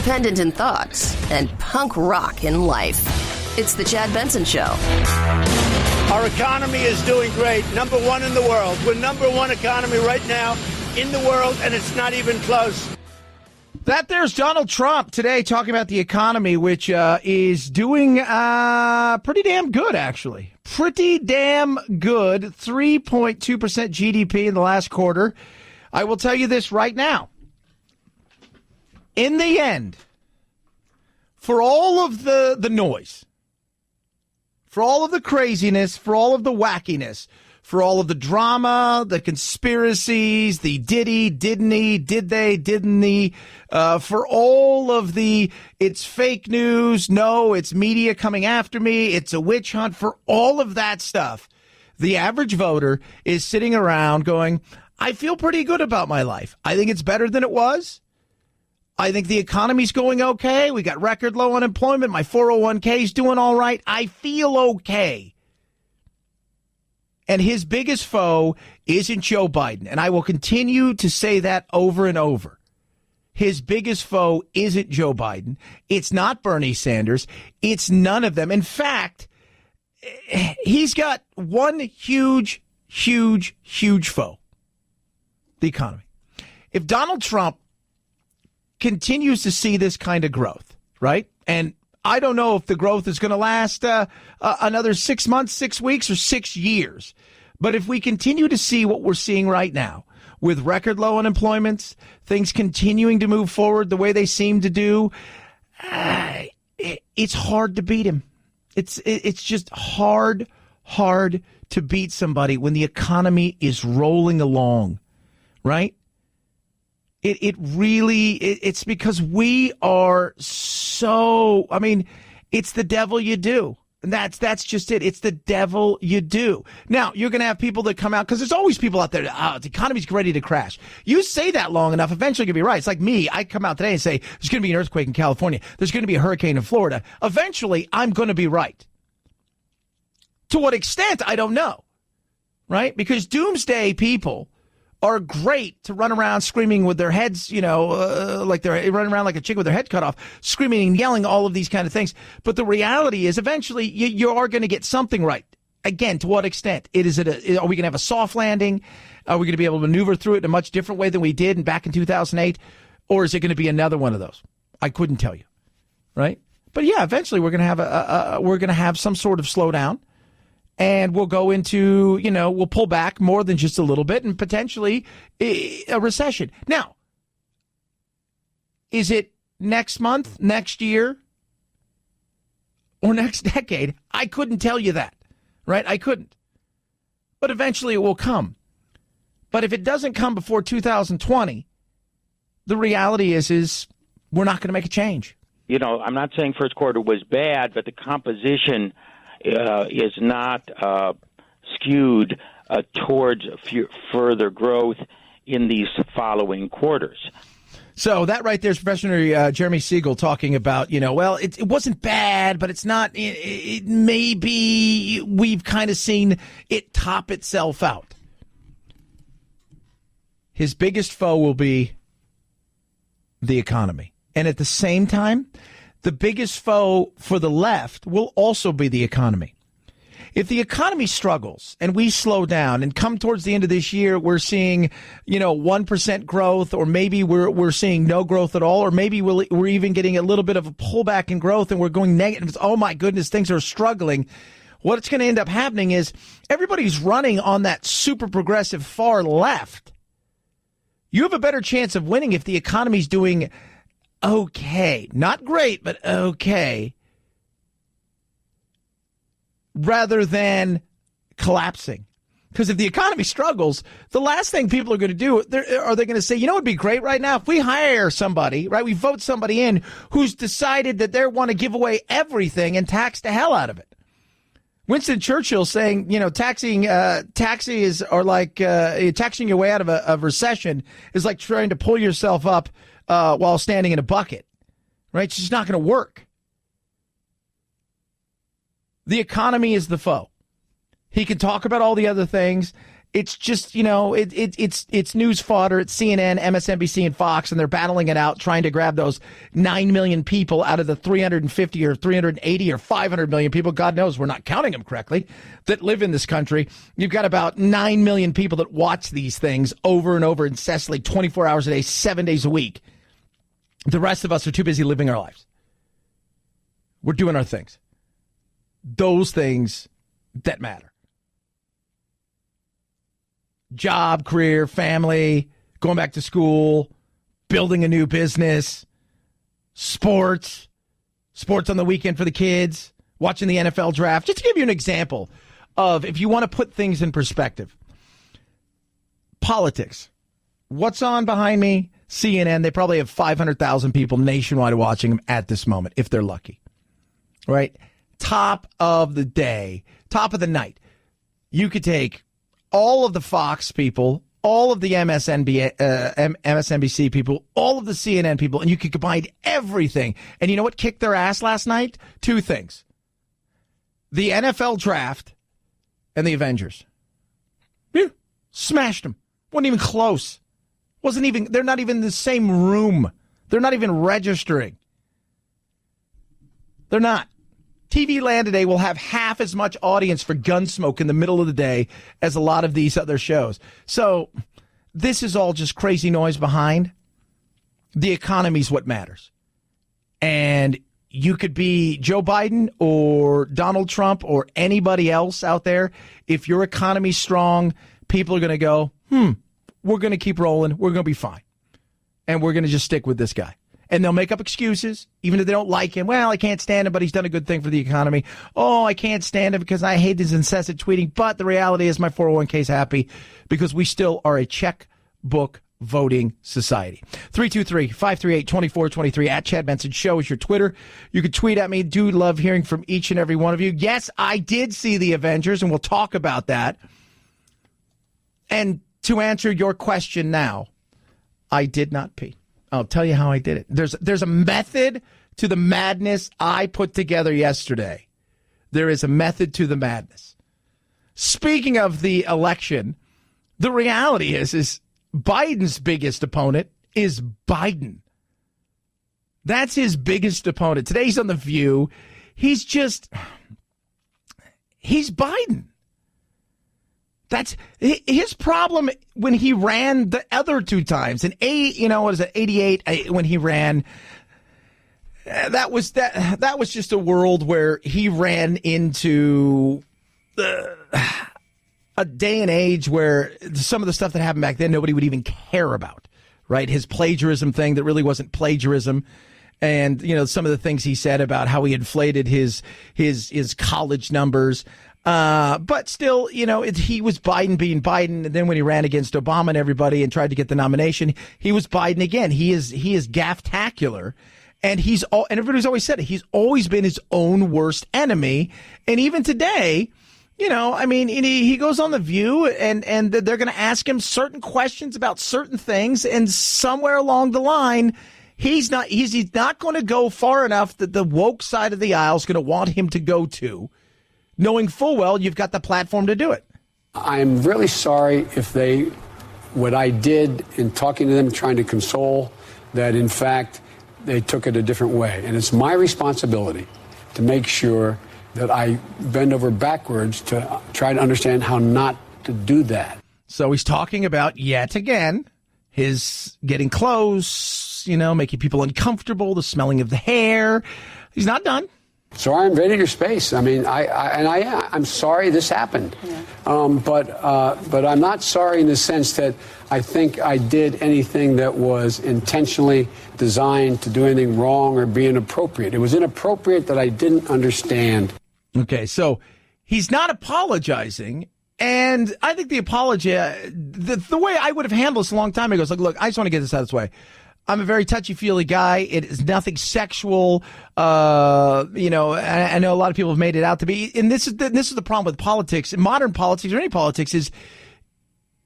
independent in thoughts, and punk rock in life. It's the Chad Benson Show. Our economy is doing great. Number one in the world. We're number one economy right now in the world, and it's not even close. That there's Donald Trump today talking about the economy, which is doing pretty damn good, actually. Pretty damn good. 3.2% GDP in the last quarter. I will tell you this right now. In the end, for all of the noise, for all of the craziness, for all of the wackiness, for all of the drama, the conspiracies, the did he, didn't he, did they, didn't he, for all of the it's fake news, no, it's media coming after me, it's a witch hunt, for all of that stuff, the average voter is sitting around going, I feel pretty good about my life. I think it's better than it was. I think the economy's going okay. We got record low unemployment. My 401k is doing all right. I feel okay. And his biggest foe isn't Joe Biden. And I will continue to say that over and over. His biggest foe isn't Joe Biden. It's not Bernie Sanders. It's none of them. In fact, he's got one huge, huge, huge foe. The economy. If Donald Trump continues to see this kind of growth, right? And I don't know if the growth is going to last another 6 months, 6 weeks, or 6 years. But if we continue to see what we're seeing right now with record low unemployment, things continuing to move forward the way they seem to do, it's hard to beat him. It's just hard to beat somebody when the economy is rolling along, right? It really, it's because we are so, I mean, it's the devil you do. And that's just it. It's the devil you do. Now, you're going to have people that come out, because there's always people out there, the economy's ready to crash. You say that long enough, eventually you're going to be right. It's like me. I come out today and say, there's going to be an earthquake in California. There's going to be a hurricane in Florida. Eventually, I'm going to be right. To what extent, I don't know. Right? Because doomsday people are great to run around screaming with their heads, like they're running around like a chick with their head cut off, screaming and yelling, all of these kind of things. But the reality is eventually you are going to get something right. Again, to what extent? Are we going to have a soft landing? Are we going to be able to maneuver through it in a much different way than we did back in 2008? Or is it going to be another one of those? I couldn't tell you. Right? But yeah, eventually we're going to have some sort of slowdown. And we'll go into, we'll pull back more than just a little bit and potentially a recession. Now, is it next month, next year, or next decade? I couldn't tell you that, right? I couldn't. But eventually it will come. But if it doesn't come before 2020, the reality is we're not going to make a change. I'm not saying first quarter was bad, but the composition is not skewed towards further growth in these following quarters. So that right there is Professor Jeremy Siegel talking about, it wasn't bad, but it's not, it maybe we've kind of seen it top itself out. His biggest foe will be the economy. And at the same time, the biggest foe for the left will also be the economy. If the economy struggles and we slow down and come towards the end of this year, we're seeing, 1% growth, or maybe we're seeing no growth at all, or maybe we're even getting a little bit of a pullback in growth and we're going negative. Oh my goodness, things are struggling. What's going to end up happening is everybody's running on that super progressive far left. You have a better chance of winning if the economy's doing okay, not great, but okay, rather than collapsing. Because if the economy struggles, the last thing people are going to do, are they going to say, it would be great right now if we hire somebody, right? We vote somebody in who's decided that they want to give away everything and tax the hell out of it. Winston Churchill saying, taxing your way out of a recession is like trying to pull yourself up while standing in a bucket, right? It's just not going to work. The economy is the foe. He can talk about all the other things. It's just, it's news fodder. It's CNN, MSNBC, and Fox, and they're battling it out, trying to grab those 9 million people out of the 350 or 380 or 500 million people, God knows we're not counting them correctly, that live in this country. You've got about 9 million people that watch these things over and over incessantly, 24 hours a day, 7 days a week. The rest of us are too busy living our lives. We're doing our things. Those things that matter. Job, career, family, going back to school, building a new business, sports on the weekend for the kids, watching the NFL draft. Just to give you an example of, if you want to put things in perspective, politics. What's on behind me? CNN. They probably have 500,000 people nationwide watching them at this moment, if they're lucky. Right? Top of the day, top of the night. You could take all of the Fox people, all of the MSNBC people, all of the CNN people, and you could combine everything. And you know what kicked their ass last night? Two things. The NFL draft and the Avengers. Yeah, smashed them. Wasn't even close. They're not even in the same room. They're not even registering. They're not. TV Land today will have half as much audience for Gunsmoke in the middle of the day as a lot of these other shows. So this is all just crazy noise behind. The economy's what matters. And you could be Joe Biden or Donald Trump or anybody else out there. If your economy's strong, people are going to go, we're going to keep rolling. We're going to be fine. And we're going to just stick with this guy. And they'll make up excuses, even if they don't like him. Well, I can't stand him, but he's done a good thing for the economy. Oh, I can't stand him because I hate his incessant tweeting. But the reality is my 401k is happy because we still are a checkbook voting society. 323-538-2423 at Chad Benson Show is your Twitter. You can tweet at me. Do love hearing from each and every one of you. Yes, I did see the Avengers, and we'll talk about that. And to answer your question now, I did not pee. I'll tell you how I did it. There's a method to the madness I put together yesterday. There is a method to the madness. Speaking of the election, the reality is Biden's biggest opponent is Biden. That's his biggest opponent. Today he's on The View. He's Biden. That's his problem when he ran the other two times. In 88 when he ran. That was just a world where he ran into a day and age where some of the stuff that happened back then nobody would even care about, right? His plagiarism thing that really wasn't plagiarism. And, some of the things he said about how he inflated his college numbers. But still, he was Biden being Biden. And then when he ran against Obama and everybody and tried to get the nomination, he was Biden again. He is gafftacular. And and everybody's always said it. He's always been his own worst enemy. And even today, he goes on The View and they're going to ask him certain questions about certain things. And somewhere along the line, he's not going to go far enough that the woke side of the aisle is going to want him to go to, knowing full well you've got the platform to do it. I'm really sorry if what I did in talking to them, trying to console, that in fact they took it a different way. And it's my responsibility to make sure that I bend over backwards to try to understand how not to do that. So he's talking about, yet again, his getting close, making people uncomfortable, the smelling of the hair. He's not done. So I invaded your space. I'm sorry this happened. Yeah. But I'm not sorry in the sense that I think I did anything that was intentionally designed to do anything wrong or be inappropriate. It was inappropriate that I didn't understand. Okay, so he's not apologizing. And I think the apology, the way I would have handled this a long time ago is like, look, I just want to get this out of the way. I'm a very touchy-feely guy. It is nothing sexual. I know a lot of people have made it out to be. And this is the problem with politics, modern politics or any politics, is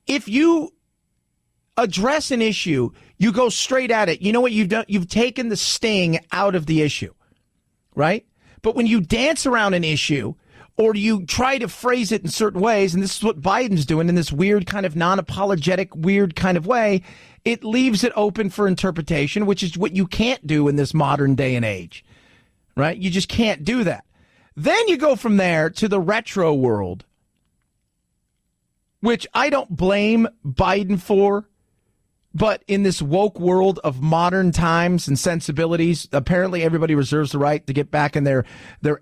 if you address an issue, you go straight at it. You know what you've done? You've taken the sting out of the issue, right? But when you dance around an issue or do you try to phrase it in certain ways? And this is what Biden's doing in this weird kind of non-apologetic, weird kind of way. It leaves it open for interpretation, which is what you can't do in this modern day and age, right? You just can't do that. Then you go from there to the retro world, which I don't blame Biden for. But in this woke world of modern times and sensibilities, apparently everybody reserves the right to get back in their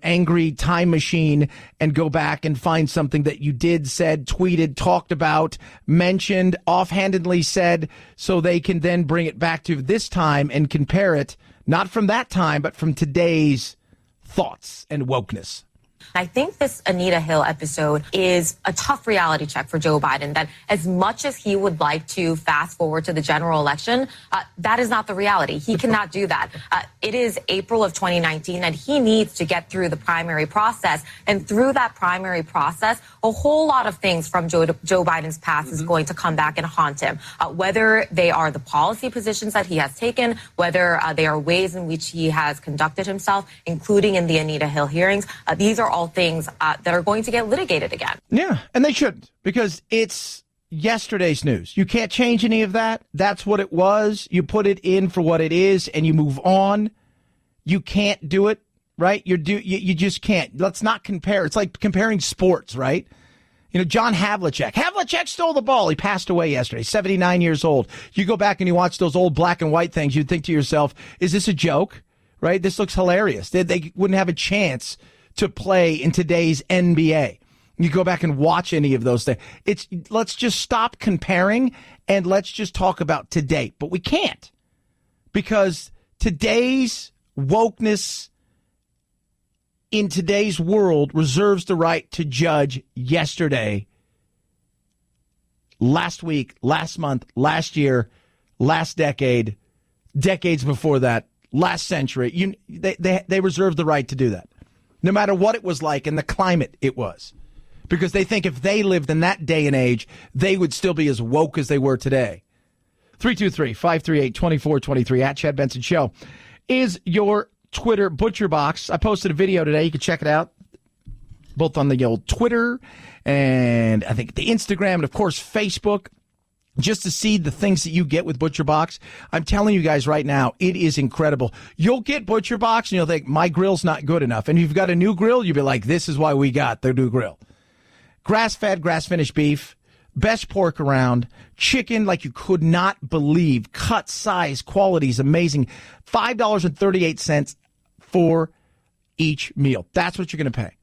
angry time machine and go back and find something that you did, said, tweeted, talked about, mentioned, offhandedly said, so they can then bring it back to this time and compare it, not from that time, but from today's thoughts and wokeness. I think this Anita Hill episode is a tough reality check for Joe Biden, that as much as he would like to fast forward to the general election, that is not the reality. He cannot do that. It is April of 2019, and he needs to get through the primary process. And through that primary process, a whole lot of things from Joe Biden's past is going to come back and haunt him, whether they are the policy positions that he has taken, whether they are ways in which he has conducted himself, including in the Anita Hill hearings. These are all things that are going to get litigated again. Yeah, and they shouldn't, because it's yesterday's news. You can't change any of that. That's what it was. You put it in for what it is, and you move on. You can't do it, right? You just can't. Let's not compare. It's like comparing sports, right? You know, John Havlicek. Havlicek stole the ball. He passed away yesterday, 79 years old. You go back and you watch those old black and white things, you'd think to yourself, is this a joke? Right? This looks hilarious. They wouldn't have a chance to play in today's NBA. You go back and watch any of those things. Let's just stop comparing and let's just talk about today. But we can't, because today's wokeness in today's world reserves the right to judge yesterday, last week, last month, last year, last decade, decades before that, last century. They reserve the right to do that, no matter what it was like and the climate it was, because they think if they lived in that day and age, they would still be as woke as they were today. 323-538-2423 at Chad Benson Show is your Twitter butcher box. I posted a video today. You can check it out both on the old Twitter and I think the Instagram and, of course, Facebook, just to see the things that you get with ButcherBox. I'm telling you guys right now, it is incredible. You'll get ButcherBox and you'll think, my grill's not good enough. And if you've got a new grill, you'll be like, this is why we got the new grill. Grass-fed, grass-finished beef, best pork around, chicken like you could not believe, cut, size, quality is amazing. $5.38 for each meal. That's what you're going to pay.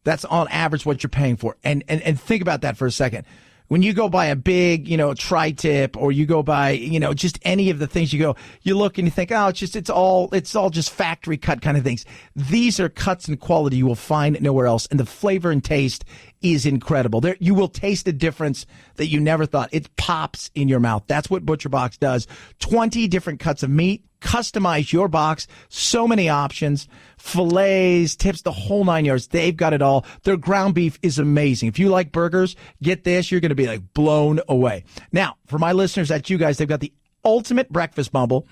That's on average what you're paying for. And think about that for a second. When you go buy a big, tri-tip, or you go buy, just any of the things, you look and you think, oh, it's all just factory cut kind of things. These are cuts and quality you will find nowhere else. And the flavor and taste is incredible. You will taste a difference that you never thought. It pops in your mouth. That's what ButcherBox does. 20 different cuts of meat. Customize your box. So many options. Fillets, tips, the whole 9 yards. They've got it all. Their ground beef is amazing. If you like burgers, get this. You're going to be like blown away. Now, for my listeners, that's you guys, they've got the ultimate breakfast bundle.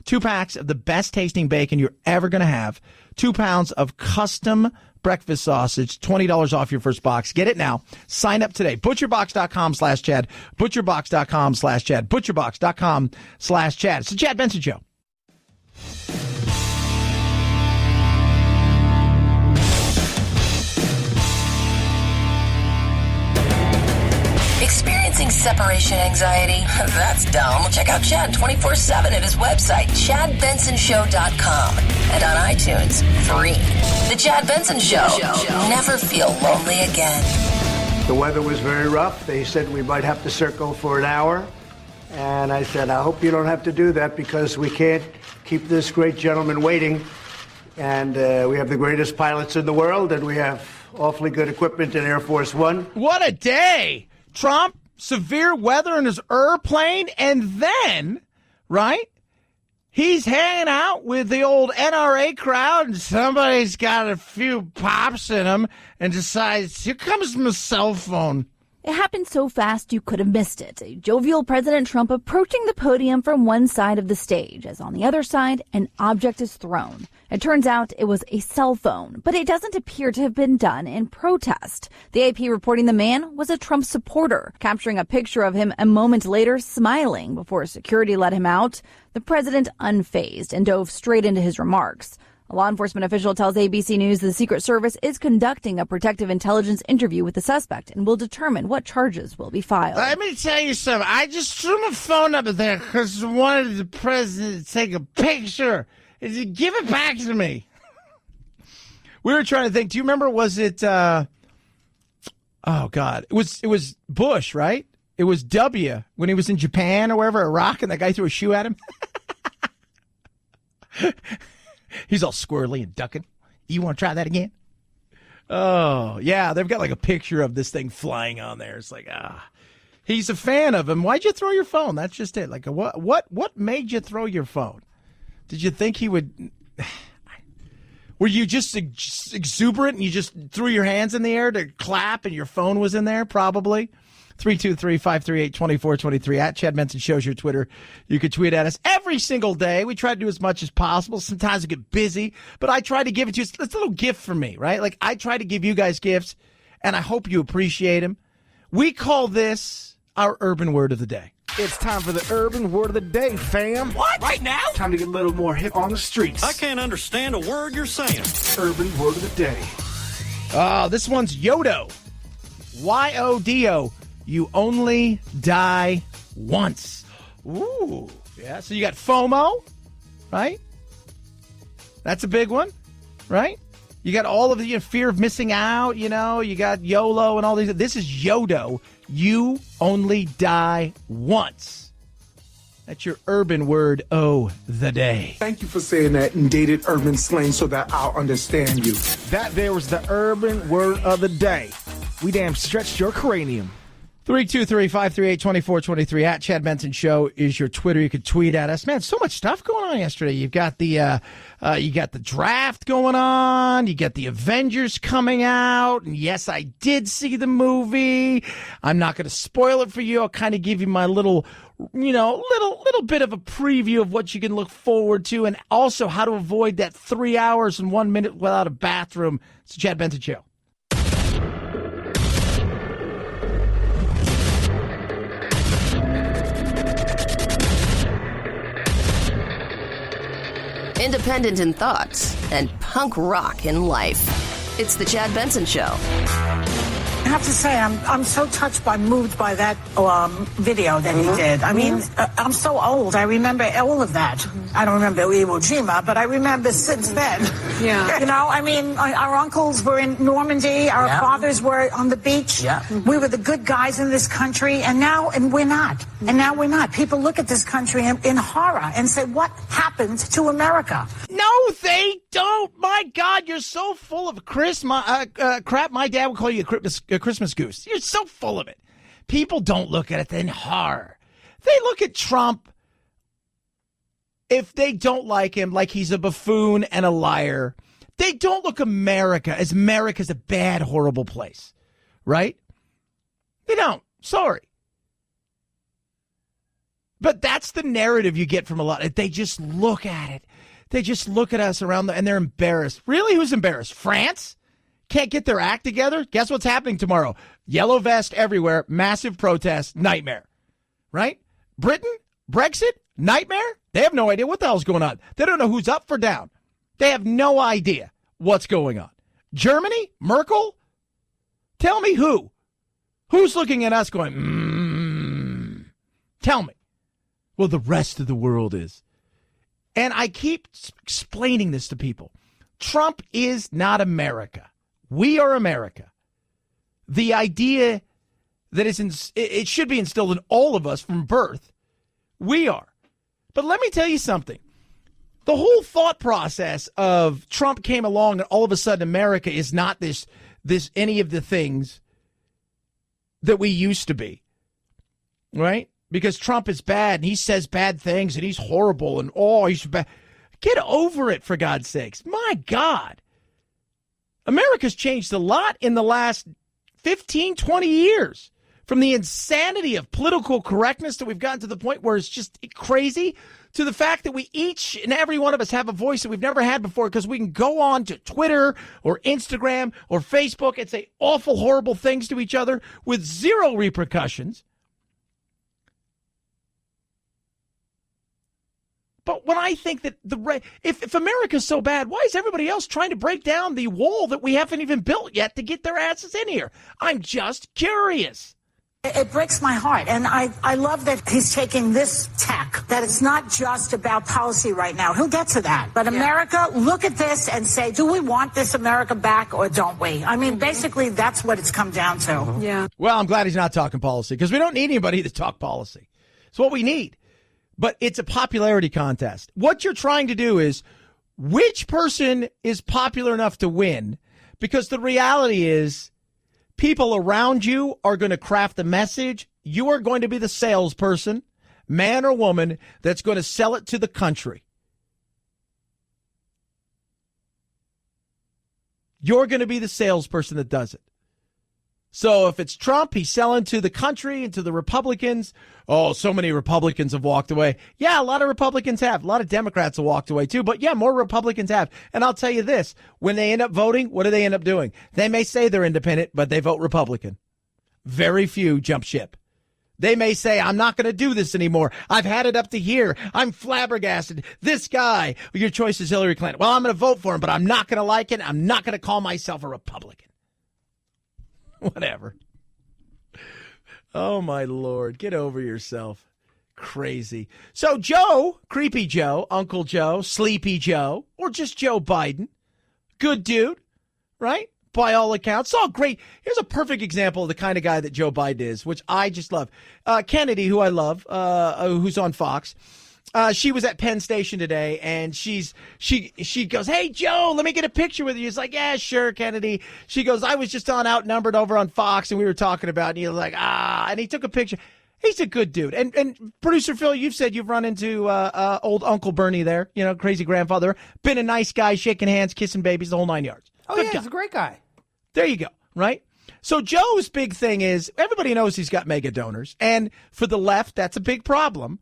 2 packs of the best tasting bacon you're ever going to have. 2 pounds of custom breakfast sausage, $20 off your first box. Get it now. Sign up today. ButcherBox.com/Chad. ButcherBox.com/Chad. ButcherBox.com/Chad. It's the Chad Benson Show. Experiencing separation anxiety? That's dumb. Check out Chad 24/7 at his website, ChadBensonShow.com, and on iTunes, free. The Chad Benson Show. Never feel lonely again. The weather was very rough. They said we might have to circle for an hour. And I said, I hope you don't have to do that, because we can't keep this great gentleman waiting. And we have the greatest pilots in the world, and we have awfully good equipment in Air Force One. What a day! Trump, severe weather in his airplane, and then, right, he's hanging out with the old NRA crowd, and somebody's got a few pops in him and decides, here comes my cell phone. It happened so fast you could have missed it. A jovial President Trump approaching the podium from one side of the stage, as on the other side, an object is thrown. It turns out it was a cell phone, but it doesn't appear to have been done in protest. The AP reporting the man was a Trump supporter, capturing a picture of him a moment later smiling before security let him out. The president unfazed and dove straight into his remarks. A law enforcement official tells ABC News the Secret Service is conducting a protective intelligence interview with the suspect and will determine what charges will be filed. Let me tell you something. I just threw my phone up there because I wanted the president to take a picture. Give it back to me. We were trying to think. Do you remember, was it, oh, God. It was Bush, right? It was W when he was in Japan or wherever, Iraq, and that guy threw a shoe at him. He's all squirrely and ducking. You want to try that again? Oh, yeah. They've got like a picture of this thing flying on there. It's like, he's a fan of him. Why'd you throw your phone? That's just it. Like, what made you throw your phone? Did you think he would? Were you just exuberant and you just threw your hands in the air to clap and your phone was in there? Probably. 323-538-2423 at Chad Benson Show's your Twitter. You can tweet at us every single day. We try to do as much as possible. Sometimes we get busy, but I try to give it to you. It's a little gift for me, right? Like I try to give you guys gifts, and I hope you appreciate them. We call this our urban word of the day. It's time for the urban word of the day, fam. What? Right now? Time to get a little more hip on the streets. I can't understand a word you're saying. Urban word of the day. This one's Yodo. Y-O-D-O. You only die once. Ooh. Yeah, so you got FOMO, right? That's a big one, right? You got all of the fear of missing out, you got YOLO and all these. This is Yodo. You only die once. That's your urban word of the day. Thank you for saying that in dated urban slang so that I'll understand you. That there was the urban word of the day. We damn stretched your cranium. 323-538-2423 at Chad Benson Show is your Twitter. You can tweet at us. Man, so much stuff going on yesterday. You've got the draft going on. You got the Avengers coming out. And yes, I did see the movie. I'm not going to spoil it for you. I'll kind of give you my little bit of a preview of what you can look forward to, and also how to avoid that 3 hours and 1 minute without a bathroom. It's the Chad Benson Show. Independent in thoughts and punk rock in life. It's the Chad Benson Show. I have to say, I'm so touched moved by that video that he did. I mean, I'm so old. I remember all of that. I don't remember Iwo Jima, but I remember since then. Yeah. I mean, our uncles were in Normandy. Our fathers were on the beach. Yeah. We were the good guys in this country, and we're not. And now we're not. People look at this country in horror and say, what happened to America? No, they don't. My God, you're so full of crap. My dad would call you a Christmas goose. You're so full of it. People don't look at it in horror. They look at Trump, if they don't like him, like he's a buffoon and a liar. They don't look America's a bad, horrible place, right? They don't. Sorry. But that's the narrative you get from a lot. They just look at it. They just look at us around and they're embarrassed. Really? Who's embarrassed? France? Can't get their act together? Guess what's happening tomorrow? Yellow vest everywhere, massive protest, nightmare. Right? Britain? Brexit? Nightmare? They have no idea what the hell's going on. They don't know who's up or down. They have no idea what's going on. Germany? Merkel? Tell me who? Who's looking at us going, Tell me. Well, the rest of the world is. And I keep explaining this to people. Trump is not America. We are America. The idea that it should be instilled in all of us from birth, we are. But let me tell you something. The whole thought process of Trump came along and all of a sudden America is not this any of the things that we used to be, right? Because Trump is bad and he says bad things and he's horrible and he's bad. Get over it, for God's sakes. My God. America's changed a lot in the last 15, 20 years. From the insanity of political correctness that we've gotten to the point where it's just crazy, to the fact that we each and every one of us have a voice that we've never had before because we can go on to Twitter or Instagram or Facebook and say awful, horrible things to each other with zero repercussions. But when I think that if America's so bad, why is everybody else trying to break down the wall that we haven't even built yet to get their asses in here? I'm just curious. It breaks my heart. And I love that he's taking this tack, that it's not just about policy right now. He'll get to that. But America, look at this and say, do we want this America back or don't we? I mean, basically, that's what it's come down to. Yeah. Well, I'm glad he's not talking policy because we don't need anybody to talk policy. It's what we need. But it's a popularity contest. What you're trying to do is which person is popular enough to win, because the reality is people around you are going to craft the message. You are going to be the salesperson, man or woman, that's going to sell it to the country. You're going to be the salesperson that does it. So if it's Trump, he's selling to the country and to the Republicans. Oh, so many Republicans have walked away. Yeah, a lot of Republicans have. A lot of Democrats have walked away too. But yeah, more Republicans have. And I'll tell you this, when they end up voting, what do they end up doing? They may say they're independent, but they vote Republican. Very few jump ship. They may say, I'm not going to do this anymore. I've had it up to here. I'm flabbergasted. This guy, your choice is Hillary Clinton. Well, I'm going to vote for him, but I'm not going to like it. I'm not going to call myself a Republican. Whatever. Oh, my Lord. Get over yourself. Crazy. So Joe, Creepy Joe, Uncle Joe, Sleepy Joe, or just Joe Biden, good dude, right? By all accounts. All great. Here's a perfect example of the kind of guy that Joe Biden is, which I just love. Kennedy, who I love, who's on Fox. She was at Penn Station today, and she goes, hey, Joe, let me get a picture with you. He's like, yeah, sure, Kennedy. She goes, I was just on Outnumbered over on Fox, and we were talking about it. And he was like, and he took a picture. He's a good dude. And Producer Phil, you've said you've run into old Uncle Bernie there, crazy grandfather. Been a nice guy, shaking hands, kissing babies, the whole 9 yards. Oh, Good yeah, guy. he's a great guy. There you go, right? So Joe's big thing is everybody knows he's got mega donors. And for the left, that's a big problem,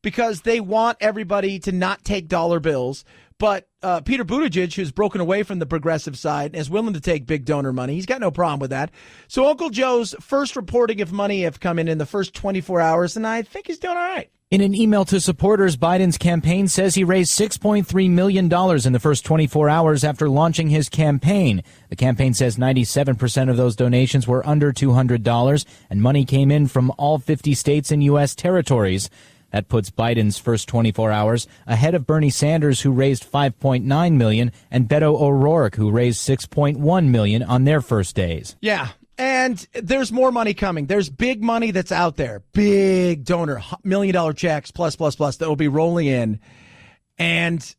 because they want everybody to not take dollar bills. But Peter Buttigieg, who's broken away from the progressive side, is willing to take big donor money. He's got no problem with that. So Uncle Joe's first reporting of money have come in the first 24 hours, and I think he's doing all right. In an email to supporters, Biden's campaign says he raised $6.3 million in the first 24 hours after launching his campaign. The campaign says 97% of those donations were under $200, and money came in from all 50 states and U.S. territories. That puts Biden's first 24 hours ahead of Bernie Sanders, who raised $5.9 million, and Beto O'Rourke, who raised $6.1 million on their first days. Yeah. And there's more money coming. There's big money that's out there. Big donor, $1 million checks, plus, that will be rolling in. And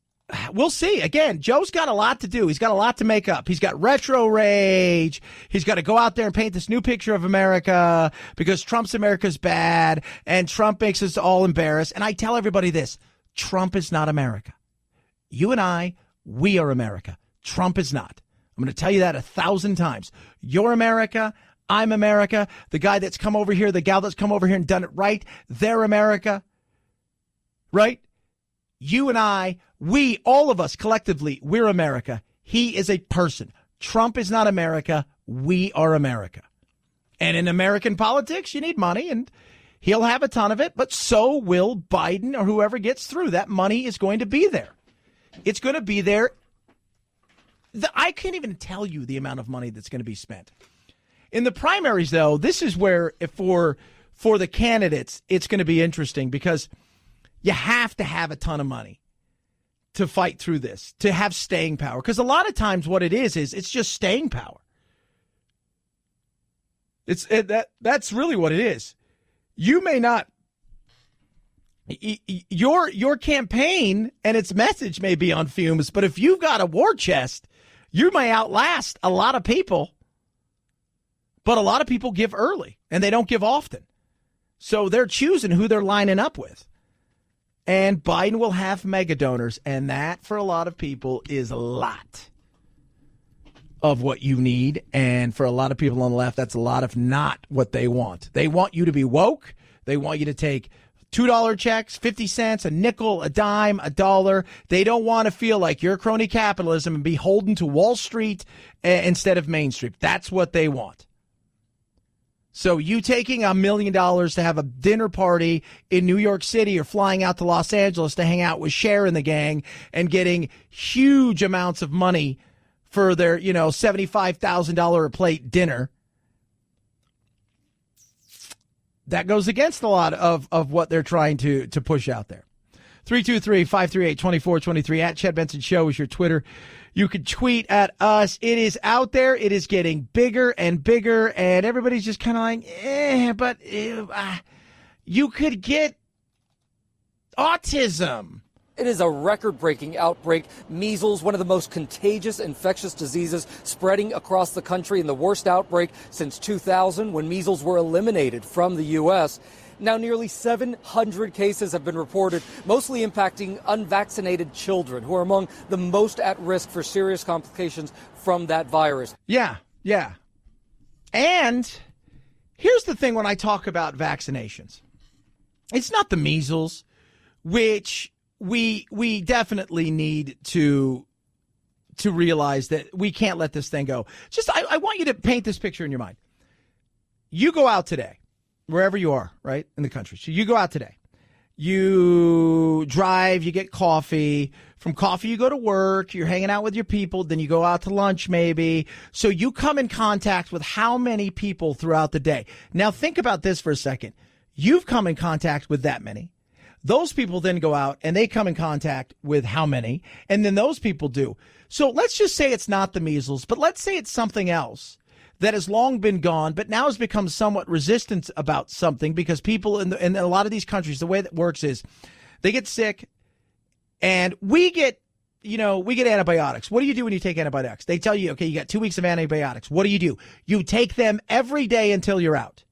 we'll see. Again, Joe's got a lot to do. He's got a lot to make up. He's got retro rage. He's got to go out there and paint this new picture of America because Trump's America's bad and Trump makes us all embarrassed. And I tell everybody this, Trump is not America. You and I, we are America. Trump is not. I'm going to tell you that 1,000 times. You're America. I'm America. The guy that's come over here, the gal that's come over here and done it right, they're America. Right? You and I, we, all of us collectively, we're America. He is a person. Trump is not America. We are America. And in American politics, you need money, and he'll have a ton of it, but so will Biden or whoever gets through. That money is going to be there. It's going to be there. I can't even tell you the amount of money that's going to be spent. In the primaries, though, this is where, for the candidates, it's going to be interesting because you have to have a ton of money to fight through this, to have staying power. Because a lot of times what it is it's just staying power. That's really what it is. You may not, your campaign and its message may be on fumes, but if you've got a war chest, you may outlast a lot of people. But a lot of people give early, and they don't give often. So they're choosing who they're lining up with. And Biden will have mega donors, and that, for a lot of people, is a lot. of what you need. And for a lot of people on the left, that's a lot of not what they want. They want you to be woke. They want you to take $2 checks, 50 cents, a nickel, a dime, a dollar. They don't want to feel like you're crony capitalism and beholden to Wall Street instead of Main Street. That's what they want. So you taking $1 million to have a dinner party in New York City or flying out to Los Angeles to hang out with Cher and the gang and getting huge amounts of money for their, $75,000 a plate dinner, that goes against a lot of what they're trying to push out there. 323-538-2423 at Chad Benson Show is your Twitter. You can tweet at us. It is out there. It is getting bigger and bigger, and everybody's just kind of like, but you could get autism. It is a record-breaking outbreak. Measles, one of the most contagious infectious diseases spreading across the country, and the worst outbreak since 2000 when measles were eliminated from the U.S. Now, nearly 700 cases have been reported, mostly impacting unvaccinated children, who are among the most at risk for serious complications from that virus. Yeah. And here's the thing when I talk about vaccinations. It's not the measles, which we definitely need to realize that we can't let this thing go. Just I want you to paint this picture in your mind. You go out today, wherever you are, right, in the country. So you go out today. You drive, you get coffee. From coffee, you go to work. You're hanging out with your people. Then you go out to lunch maybe. So you come in contact with how many people throughout the day? Now think about this for a second. You've come in contact with that many. Those people then go out and they come in contact with how many? And then those people do. So let's just say it's not the measles, but let's say it's something else that has long been gone, but now has become somewhat resistant about something because people in a lot of these countries, the way that works is they get sick and we get antibiotics. What do you do when you take antibiotics? They tell you, okay, you got 2 weeks of antibiotics. What do? You take them every day until you're out.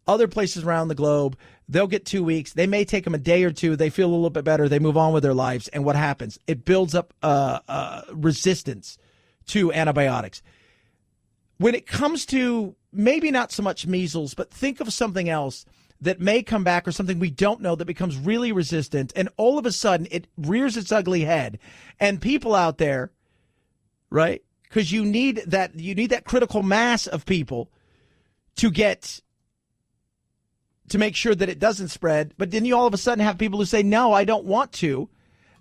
Other places around the globe, they'll get 2 weeks. They may take them a day or two. They feel a little bit better. They move on with their lives. And what happens? It builds up resistance to antibiotics. When it comes to maybe not so much measles, but think of something else that may come back or something we don't know that becomes really resistant. And all of a sudden it rears its ugly head. And people out there, right? Because you need that critical mass of people to make sure that it doesn't spread. But then you all of a sudden have people who say, no, I don't want to.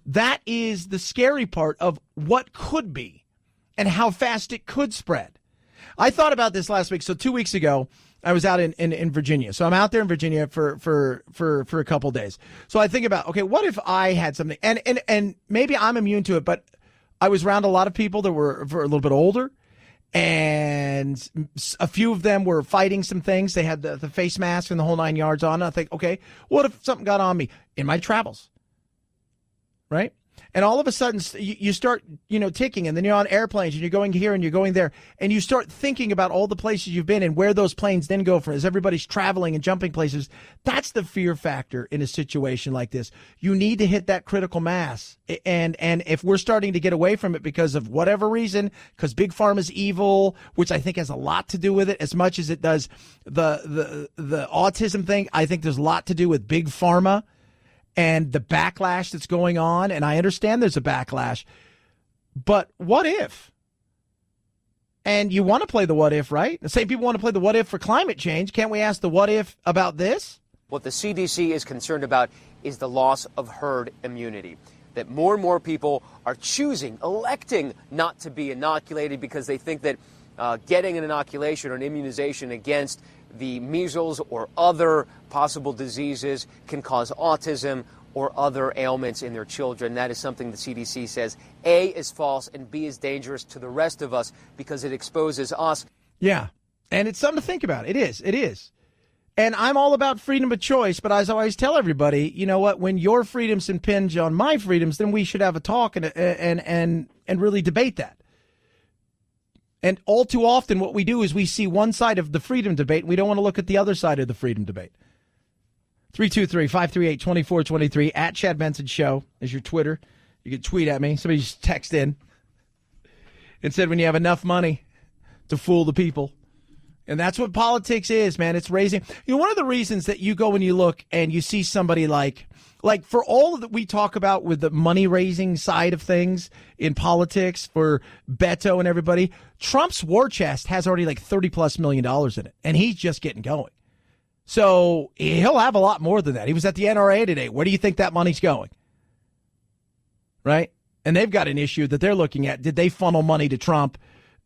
That is the scary part of what could be and how fast it could spread. I thought about this last week. So 2 weeks ago, I was out in Virginia. So I'm out there in Virginia for a couple days. So I think about, okay, what if I had something and maybe I'm immune to it, but I was around a lot of people that were a little bit older. And a few of them were fighting some things. They had the face mask and the whole 9 yards on. I think, okay, what if something got on me in my travels? Right? And all of a sudden you start, ticking, and then you're on airplanes and you're going here and you're going there. And you start thinking about all the places you've been and where those planes then go from as everybody's traveling and jumping places. That's the fear factor in a situation like this. You need to hit that critical mass. And if we're starting to get away from it because of whatever reason, because Big Pharma is evil, which I think has a lot to do with it as much as it does the autism thing, I think there's a lot to do with Big Pharma and the backlash that's going on. And I understand there's a backlash, but what if? And you want to play the what if, right? The same people want to play the what if for climate change. Can't we ask the what if about this? What the CDC is concerned about is the loss of herd immunity, that more and more people are electing not to be inoculated because they think that getting an inoculation or an immunization against the measles or other possible diseases can cause autism or other ailments in their children. That is something the CDC says, A, is false, and B, is dangerous to the rest of us because it exposes us. Yeah, and it's something to think about. It is. And I'm all about freedom of choice, but as I always tell everybody, you know what, when your freedoms impinge on my freedoms, then we should have a talk and really debate that. And all too often what we do is we see one side of the freedom debate. We don't want to look at the other side of the freedom debate. 323-538-2423 at Chad Benson Show is your Twitter. You can tweet at me. Somebody just text in. Instead, when you have enough money to fool the people. And that's what politics is, man. It's raising. One of the reasons that you go and you look and you see somebody like for all that we talk about with the money raising side of things in politics for Beto and everybody, Trump's war chest has already like $30+ million in it, and he's just getting going. So he'll have a lot more than that. He was at the NRA today. Where do you think that money's going? Right? And they've got an issue that they're looking at. Did they funnel money to Trump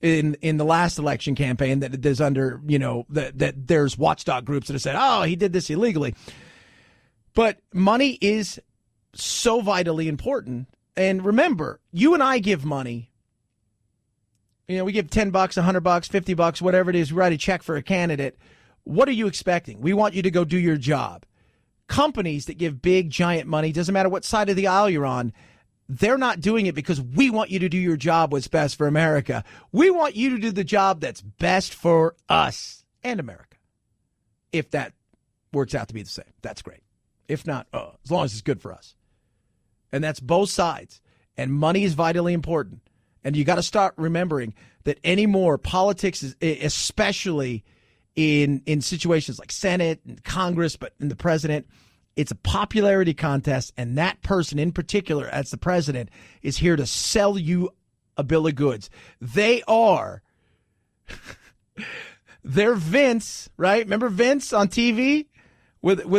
in the last election campaign that there's under, that there's watchdog groups that have said, oh, he did this illegally. But money is so vitally important. And remember, you and I give money. We give $10, $100, $50, whatever it is. We write a check for a candidate. What are you expecting? We want you to go do your job. Companies that give big, giant money, doesn't matter what side of the aisle you're on, they're not doing it because we want you to do your job what's best for America. We want you to do the job that's best for us and America. If that works out to be the same, that's great. If not, as long as it's good for us. And that's both sides. And money is vitally important. And you got to start remembering that anymore politics, is, especially in situations like Senate and Congress, but in the president, it's a popularity contest. And that person in particular, as the president, is here to sell you a bill of goods. They're Vince, right? Remember Vince on TV? With his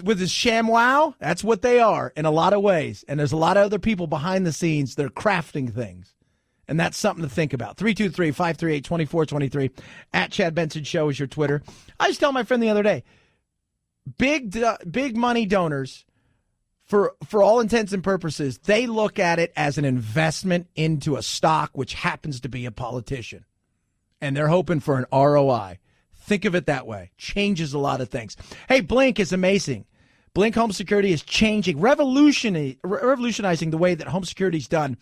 ShamWow, that's what they are in a lot of ways. And there's a lot of other people behind the scenes that are crafting things. And that's something to think about. 323-538-2423. At Chad Benson Show is your Twitter. I just told my friend the other day, big money donors, for all intents and purposes, they look at it as an investment into a stock, which happens to be a politician. And they're hoping for an ROI. Think of it that way. Changes a lot of things. Hey, Blink is amazing. Blink Home Security is changing, revolutionizing the way that home security is done.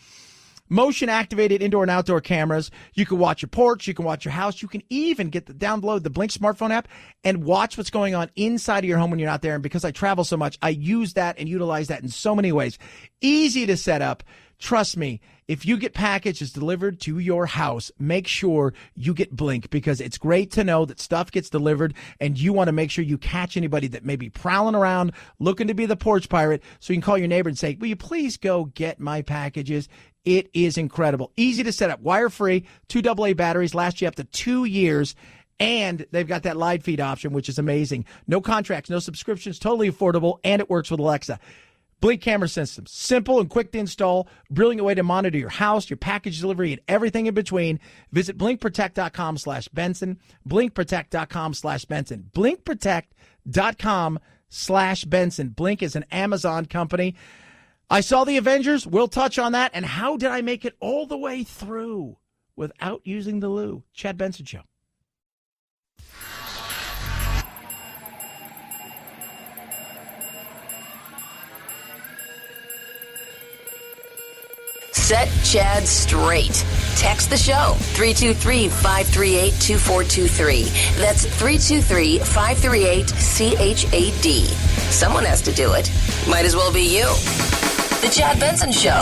Motion-activated indoor and outdoor cameras. You can watch your porch. You can watch your house. You can even download the Blink smartphone app and watch what's going on inside of your home when you're not there. And because I travel so much, I use that and utilize that in so many ways. Easy to set up. Trust me, if you get packages delivered to your house, make sure you get Blink, because it's great to know that stuff gets delivered, and you want to make sure you catch anybody that may be prowling around looking to be the porch pirate, so you can call your neighbor and say, will you please go get my packages? It is incredible. Easy to set up. Wire-free, 2 AA batteries, last you up to 2 years. And they've got that live feed option, which is amazing. No contracts, no subscriptions, totally affordable, and it works with Alexa. Blink camera systems, simple and quick to install, brilliant way to monitor your house, your package delivery, and everything in between. Visit blinkprotect.com/Benson, blinkprotect.com/Benson, blinkprotect.com/Benson. Blink is an Amazon company. I saw the Avengers. We'll touch on that. And how did I make it all the way through without using the loo? Chad Benson Show. Set Chad straight. Text the show, 323-538-2423. That's 323-538-CHAD. Someone has to do it. Might as well be you. The Chad Benson Show.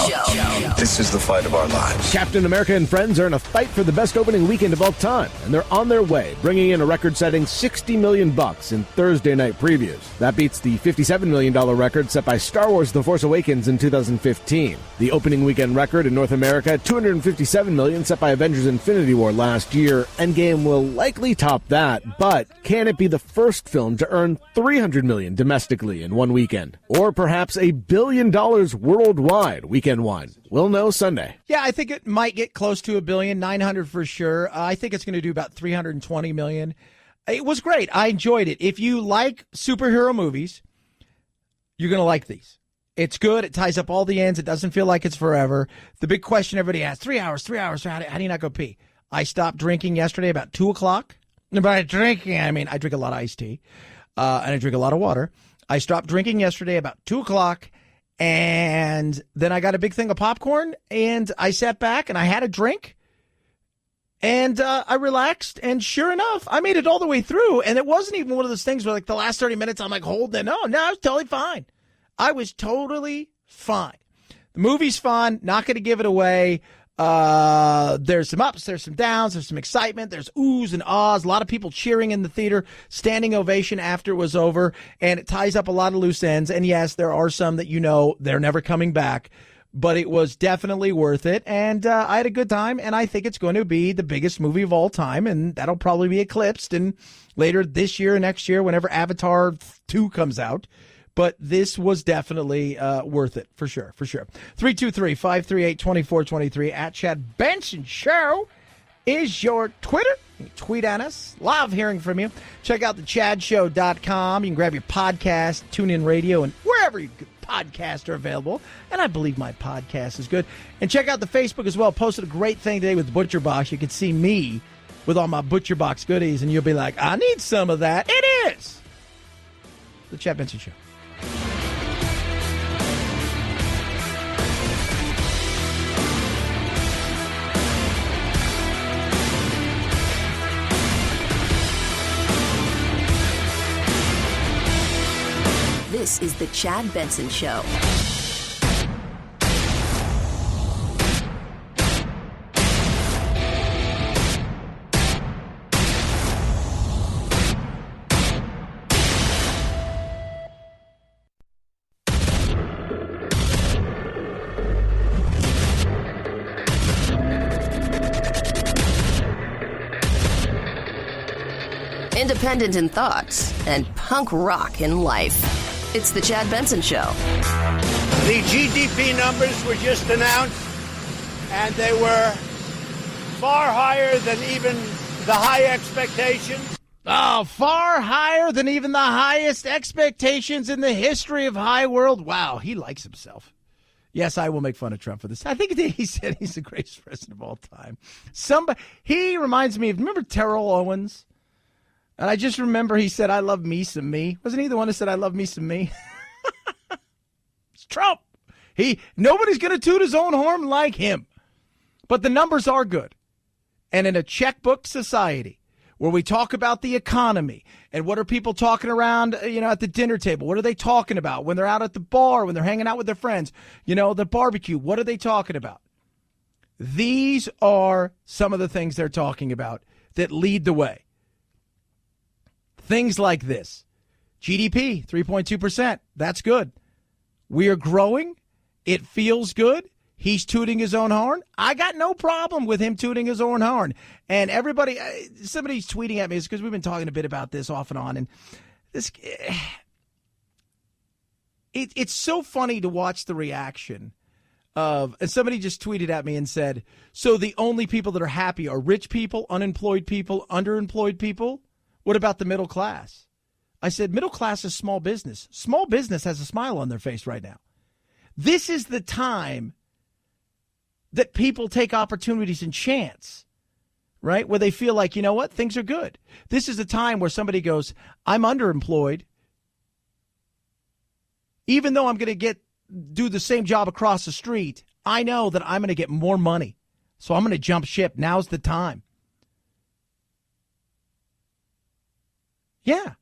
This is the fight of our lives. Captain America and friends are in a fight for the best opening weekend of all time, and they're on their way, bringing in a record-setting $60 million in Thursday night previews. That beats the $57 million record set by Star Wars The Force Awakens in 2015. The opening weekend record in North America, $257 million, set by Avengers Infinity War last year. Endgame will likely top that, but can it be the first film to earn $300 million domestically in one weekend? Or perhaps $1 billion worldwide weekend-wide? We'll know Sunday. Yeah, I think it might get close to $1 billion, 900 for sure. I think it's going to do about 320 million. It was great. I enjoyed it. If you like superhero movies, you're going to like these. It's good. It ties up all the ends. It doesn't feel like it's forever. The big question everybody asks, 3 hours. How do you not go pee? I stopped drinking yesterday about 2 o'clock. And by drinking, I mean I drink a lot of iced tea, and I drink a lot of water. I stopped drinking yesterday about 2 o'clock. And then I got a big thing of popcorn, and I sat back and I had a drink, and I relaxed, and sure enough, I made it all the way through. And it wasn't even one of those things where like the last 30 minutes I'm like holding it. No, I was totally fine. I was totally fine. The movie's fun. Not going to give it away. There's some ups, there's some downs, there's some excitement, there's oohs and ahs, a lot of people cheering in the theater, standing ovation after it was over, and it ties up a lot of loose ends. And yes, there are some that they're never coming back, but it was definitely worth it. And I had a good time, and I think it's going to be the biggest movie of all time, and that'll probably be eclipsed and later this year or next year whenever Avatar 2 comes out. But this was definitely worth it, for sure, for sure. 323-538-2423 at Chad Benson Show is your Twitter. You can tweet at us. Love hearing from you. Check out thechadshow.com. You can grab your podcast, TuneIn Radio, and wherever you podcasts are available. And I believe my podcast is good. And check out the Facebook as well. Posted a great thing today with Butcher Box. You can see me with all my Butcher Box goodies, and you'll be like, I need some of that. It is the Chad Benson Show. This is the Chad Benson Show. Independent in thoughts and punk rock in life. It's the Chad Benson Show. The GDP numbers were just announced, and they were far higher than even the high expectations. Oh, far higher than even the highest expectations in the history of high world. Wow, he likes himself. Yes, I will make fun of Trump for this. I think he said he's the greatest president of all time. He reminds me of, remember Terrell Owens? And I just remember he said, I love me some me. Wasn't he the one who said, I love me some me? It's Trump. Nobody's going to toot his own horn like him. But the numbers are good. And in a checkbook society where we talk about the economy and what are people talking around, at the dinner table? What are they talking about when they're out at the bar, when they're hanging out with their friends, the barbecue? What are they talking about? These are some of the things they're talking about that lead the way. Things like this. GDP, 3.2%. That's good. We are growing. It feels good. He's tooting his own horn. I got no problem with him tooting his own horn. And everybody, somebody's tweeting at me because we've been talking a bit about this off and on. And this, it's so funny to watch the reaction of, and somebody just tweeted at me and said, so the only people that are happy are rich people, unemployed people, underemployed people? What about the middle class? I said, middle class is small business. Small business has a smile on their face right now. This is the time that people take opportunities and chance, right? Where they feel like, you know what, things are good. This is the time where somebody goes, I'm underemployed. Even though I'm going to do the same job across the street, I know that I'm going to get more money. So I'm going to jump ship. Now's the time. Yeah,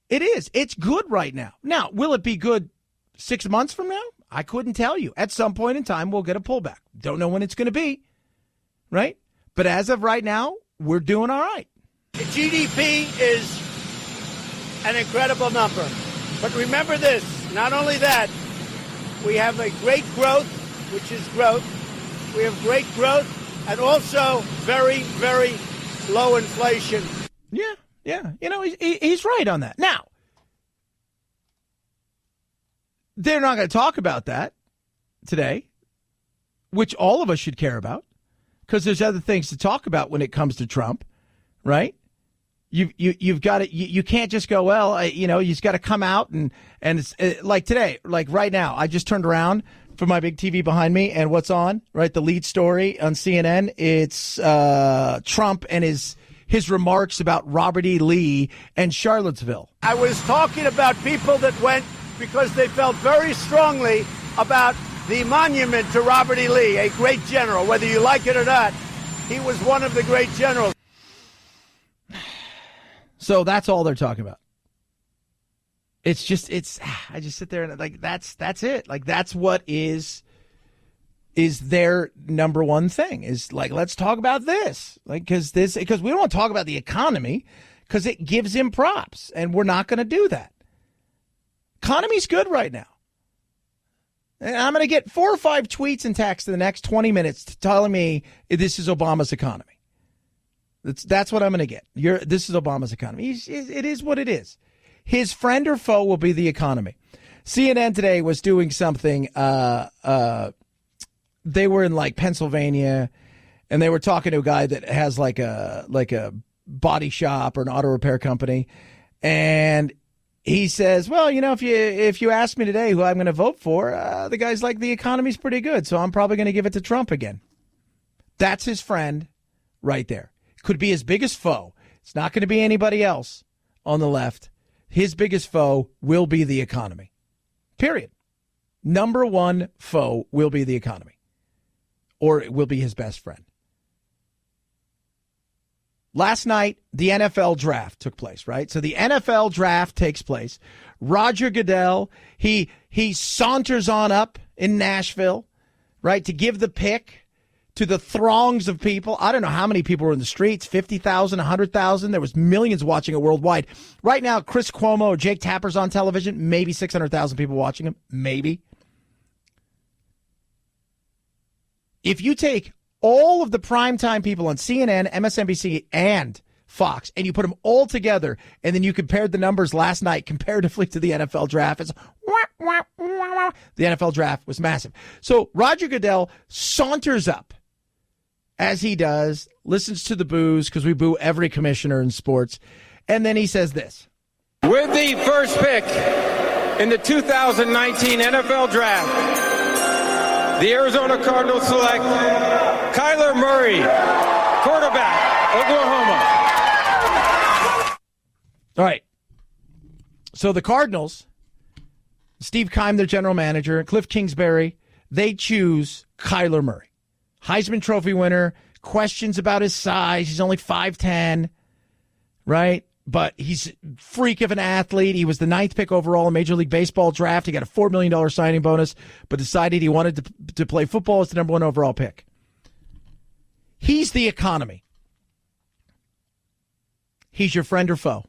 it is. It's good right now. Now, will it be good 6 months from now? I couldn't tell you. At some point in time, we'll get a pullback. Don't know when it's going to be, right? But as of right now, we're doing all right. The GDP is an incredible number. But remember this, not only that, we have a great growth, which is growth. We have great growth and also very, very low inflation. Yeah. Yeah, he's right on that. Now, they're not going to talk about that today, which all of us should care about, because there's other things to talk about when it comes to Trump, right? You've got to, you can't just go, well, you've got to come out and it's like today, like right now, I just turned around for my big TV behind me, and what's on, right? The lead story on CNN, it's Trump and his remarks about Robert E. Lee and Charlottesville. I was talking about people that went because they felt very strongly about the monument to Robert E. Lee, a great general. Whether you like it or not, he was one of the great generals. So that's all they're talking about. I just sit there and like, that's it. Like, that's what is is their number one thing, is like, let's talk about this. Like, because we don't want to talk about the economy because it gives him props, and we're not going to do that. Economy's good right now. And I'm going to get 4 or 5 tweets and texts in the next 20 minutes telling me this is Obama's economy. That's what I'm going to get. This is Obama's economy. It is what it is. His friend or foe will be the economy. CNN today was doing something. They were in like Pennsylvania, and they were talking to a guy that has like a body shop or an auto repair company, and he says, well, if you ask me today who I'm going to vote for, the guy's like, the economy's pretty good, so I'm probably going to give it to Trump again. That's his friend right there. Could be his biggest foe. It's not going to be anybody else on the left. His biggest foe will be the economy. Period. Number one foe will be the economy. Or it will be his best friend. Last night, the NFL draft took place, right? So the NFL draft takes place. Roger Goodell, he saunters on up in Nashville, right, to give the pick to the throngs of people. I don't know how many people were in the streets, 50,000, 100,000. There was millions watching it worldwide. Right now, Chris Cuomo, Jake Tapper's on television, maybe 600,000 people watching him, maybe. If you take all of the primetime people on CNN, MSNBC, and Fox, and you put them all together, and then you compared the numbers last night comparatively to the NFL draft, the NFL draft was massive. So Roger Goodell saunters up, as he does, listens to the boos, because we boo every commissioner in sports, and then he says this. With the first pick in the 2019 NFL draft, the Arizona Cardinals select Kyler Murray, quarterback, Oklahoma. All right. So the Cardinals, Steve Keim, their general manager, Cliff Kingsbury, they choose Kyler Murray. Heisman Trophy winner, questions about his size. He's only 5'10", right? But he's a freak of an athlete. He was the 9th pick overall in Major League Baseball draft. He got a $4 million signing bonus, but decided he wanted to play football as the number 1 overall pick. He's the economy. He's your friend or foe.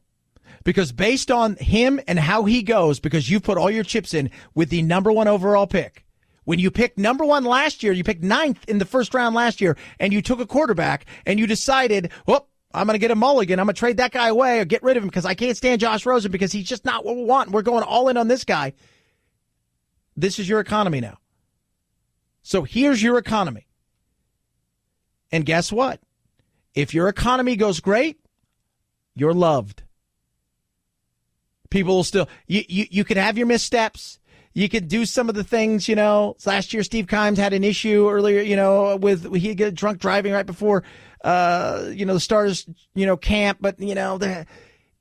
Because based on him and how he goes, because you've put all your chips in with the number 1 overall pick, when you picked number 1 last year, you picked 9th in the first round last year, and you took a quarterback, and you decided, well, I'm going to get a mulligan. I'm going to trade that guy away or get rid of him because I can't stand Josh Rosen because he's just not what we want. We're going all in on this guy. This is your economy now. So here's your economy. And guess what? If your economy goes great, you're loved. People will still, you can have your missteps. You could do some of the things, last year Steve Keim had an issue earlier, with he get drunk driving right before, the Stars, camp. But,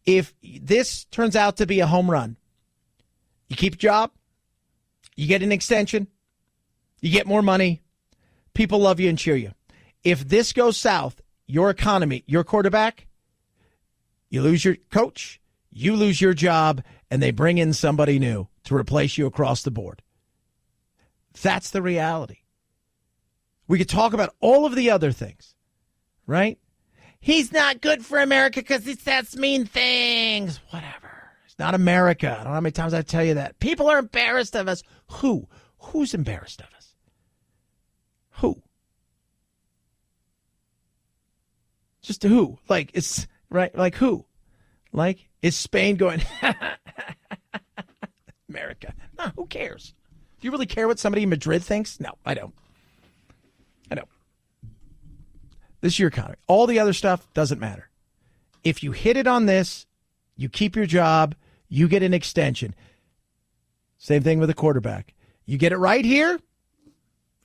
if this turns out to be a home run, you keep your job, you get an extension, you get more money, people love you and cheer you. If this goes south, your economy, your quarterback, you lose your coach, you lose your job, and they bring in somebody new to replace you across the board. That's the reality. We could talk about all of the other things, right? He's not good for America because he says mean things. Whatever. It's not America. I don't know how many times I tell you that. People are embarrassed of us. Who? Who's embarrassed of us? Who? Just who? Like, it's, right? Like who? Like, is Spain going, America? No, who cares? Do you really care what somebody in Madrid thinks? No, I don't. This is your economy. All the other stuff doesn't matter. If you hit it on this, you keep your job, you get an extension. Same thing with a quarterback. You get it right here,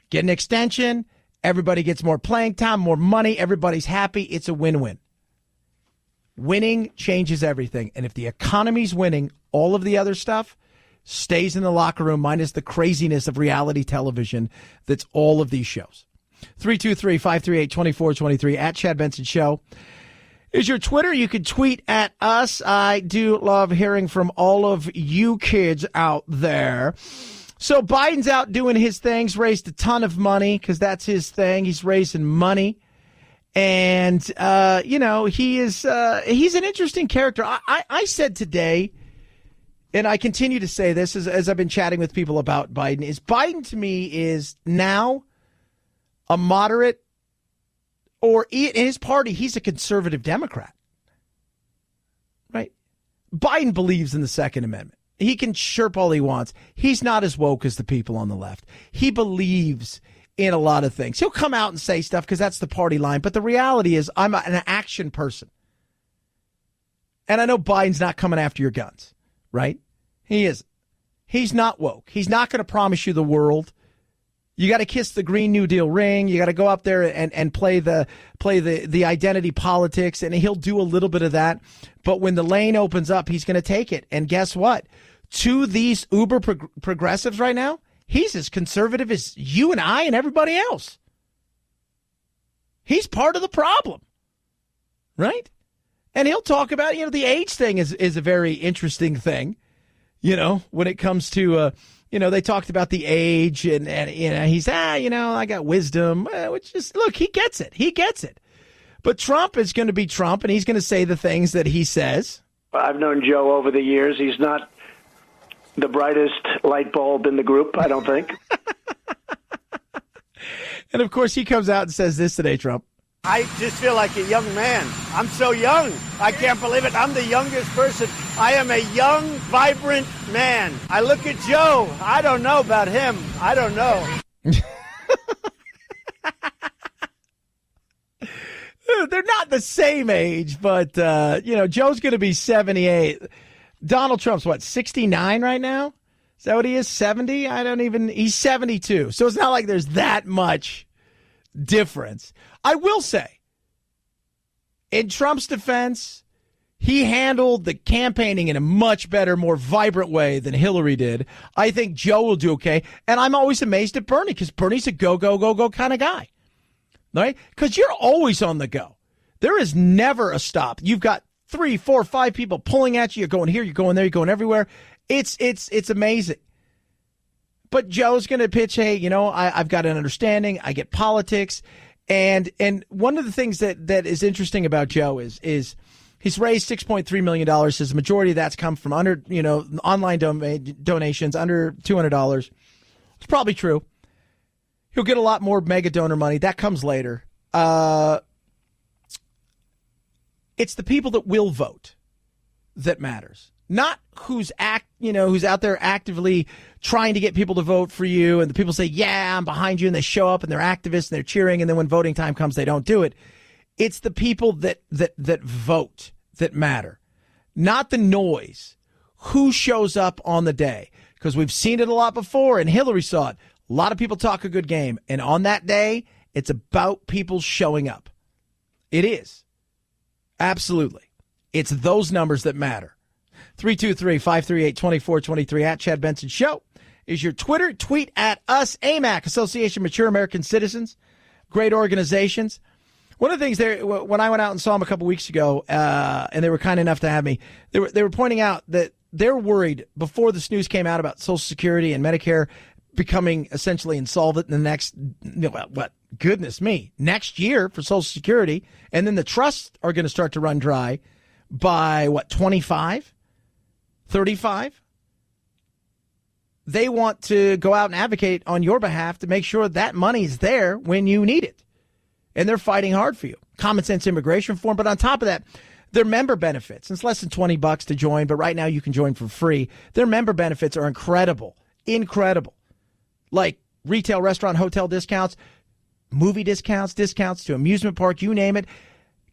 get an extension, everybody gets more playing time, more money, everybody's happy. It's a win-win. Winning changes everything. And if the economy's winning, all of the other stuff stays in the locker room, minus the craziness of reality television that's all of these shows. 323-538-2423 at Chad Benson Show is your Twitter. You can tweet at us. I do love hearing from all of you kids out there. So Biden's out doing his things, raised a ton of money because that's his thing. He's raising money. And, he's an interesting character. I said today, and I continue to say this as I've been chatting with people about Biden, is Biden to me is now a moderate, or in his party, he's a conservative Democrat. Right? Biden believes in the Second Amendment. He can chirp all he wants. He's not as woke as the people on the left. He believes in a lot of things. He'll come out and say stuff because that's the party line. But the reality is I'm an action person. And I know Biden's not coming after your guns, right? He isn't. He's not woke. He's not going to promise you the world. You got to kiss the Green New Deal ring. You got to go up there and play the identity politics, and he'll do a little bit of that. But when the lane opens up, he's going to take it. And guess what? To these uber progressives right now, he's as conservative as you and I and everybody else. He's part of the problem, right? And he'll talk about, the age thing is a very interesting thing, when it comes to, they talked about the age and he's, I got wisdom, which is, look, he gets it. He gets it. But Trump is going to be Trump, and he's going to say the things that he says. I've known Joe over the years. He's not the brightest light bulb in the group, I don't think. And, of course, he comes out and says this today, Trump. I just feel like a young man. I'm so young. I can't believe it. I'm the youngest person. I am a young, vibrant man. I look at Joe. I don't know about him. I don't know. They're not the same age, but, Joe's going to be 78. Donald Trump's, 69 right now? Is that what he is, 70? He's 72. So it's not like there's that much difference. I will say, in Trump's defense, he handled the campaigning in a much better, more vibrant way than Hillary did. I think Joe will do okay. And I'm always amazed at Bernie because Bernie's a go, go, go, go kind of guy. Right? Because you're always on the go. There is never a stop. You've got 3, 4, 5 people pulling at you. You're going here, you're going there, you're going everywhere. It's amazing. But Joe's going to pitch, hey, I've got an understanding. I get politics. And one of the things that is interesting about Joe is he's raised $6.3 million. His majority of that's come from under, online donations under $200. It's probably true. He'll get a lot more mega donor money. That comes later. It's the people that will vote that matters. Not who's out there actively trying to get people to vote for you, and the people say, yeah, I'm behind you, and they show up and they're activists and they're cheering, and then when voting time comes, they don't do it. It's the people that vote that matter, not the noise. Who shows up on the day? Because we've seen it a lot before, and Hillary saw it. A lot of people talk a good game, and on that day, it's about people showing up. It is. Absolutely. It's those numbers that matter. 323-538-2423 at Chad Benson Show is your Twitter. Tweet at us, AMAC, Association of Mature American Citizens. Great organizations. One of the things there, when I went out and saw them a couple weeks ago, and they were kind enough to have me, they were pointing out that they're worried before this news came out about Social Security and Medicare becoming essentially insolvent in the next, goodness me, next year for Social Security, and then the trusts are going to start to run dry by 25? 35? They want to go out and advocate on your behalf to make sure that money's there when you need it. And they're fighting hard for you. Common sense immigration reform. But on top of that, their member benefits. It's less than $20 to join, but right now you can join for free. Their member benefits are incredible. Incredible. Like retail, restaurant, hotel discounts, movie discounts, discounts to amusement park, you name it.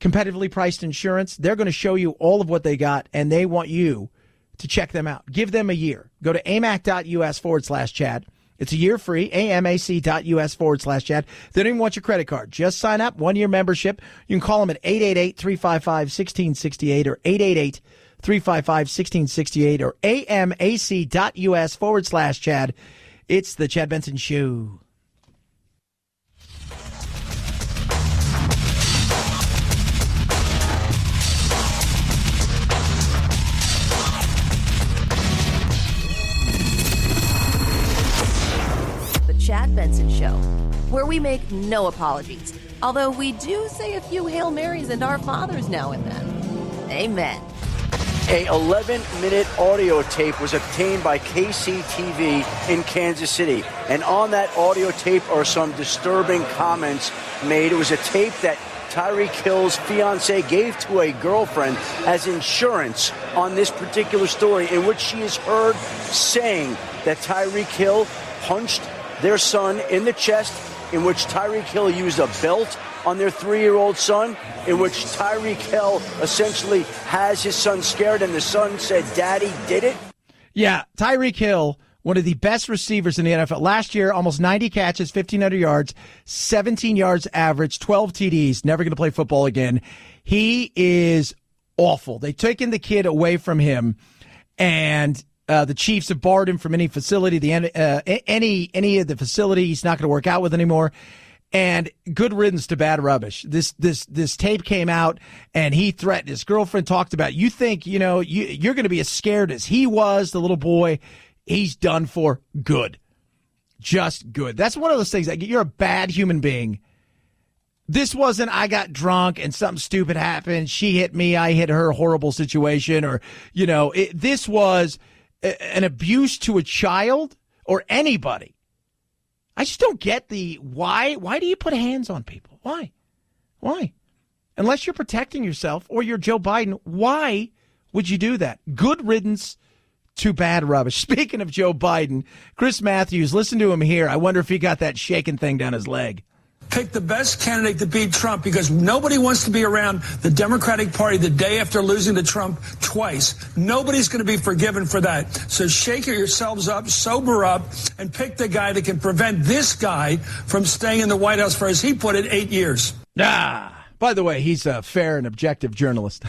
Competitively priced insurance. They're going to show you all of what they got, and they want you to check them out. Give them a year. Go to amac.us/Chad. It's a year free, amac.us/Chad. They don't even want your credit card. Just sign up, 1-year membership. You can call them at 888-355-1668 or 888-355-1668 or amac.us/Chad. It's the Chad Benson Show. we make no apologies. Although we do say a few Hail Marys and Our Fathers now and then. Amen. A 11-minute audio tape was obtained by KCTV in Kansas City. And on that audio tape are some disturbing comments made. It was a tape that Tyreek Hill's fiance gave to a girlfriend as insurance on this particular story, in which she is heard saying that Tyreek Hill punched their son in the chest, in which Tyreek Hill used a belt on their 3-year-old son, in which Tyreek Hill essentially has his son scared, and the son said, "Daddy did it." Yeah, Tyreek Hill, one of the best receivers in the NFL. Last year, almost 90 catches, 1,500 yards, 17 yards average, 12 TDs, never going to play football again. He is awful. They've taken the kid away from him, and the Chiefs have barred him from any facility, any of the facility. He's not going to work out with anymore. And good riddance to bad rubbish. This tape came out, and he threatened his girlfriend, talked about, you think, you're going to be as scared as he was, the little boy. He's done for. Good. Just good. That's one of those things. Like, you're a bad human being. This wasn't, I got drunk and something stupid happened. She hit me. I hit her. Horrible situation. Or, this was an abuse to a child or anybody. I just don't get the why. Why do you put hands on people? Why? Unless you're protecting yourself or you're Joe Biden, why would you do that? Good riddance to bad rubbish. Speaking of Joe Biden, Chris Matthews, listen to him here. I wonder if he got that shaking thing down his leg. Pick the best candidate to beat Trump, because nobody wants to be around the Democratic Party the day after losing to Trump twice. Nobody's going to be forgiven for that. So shake yourselves up, sober up, and pick the guy that can prevent this guy from staying in the White House for, as he put it, 8 years. By the way, he's a fair and objective journalist.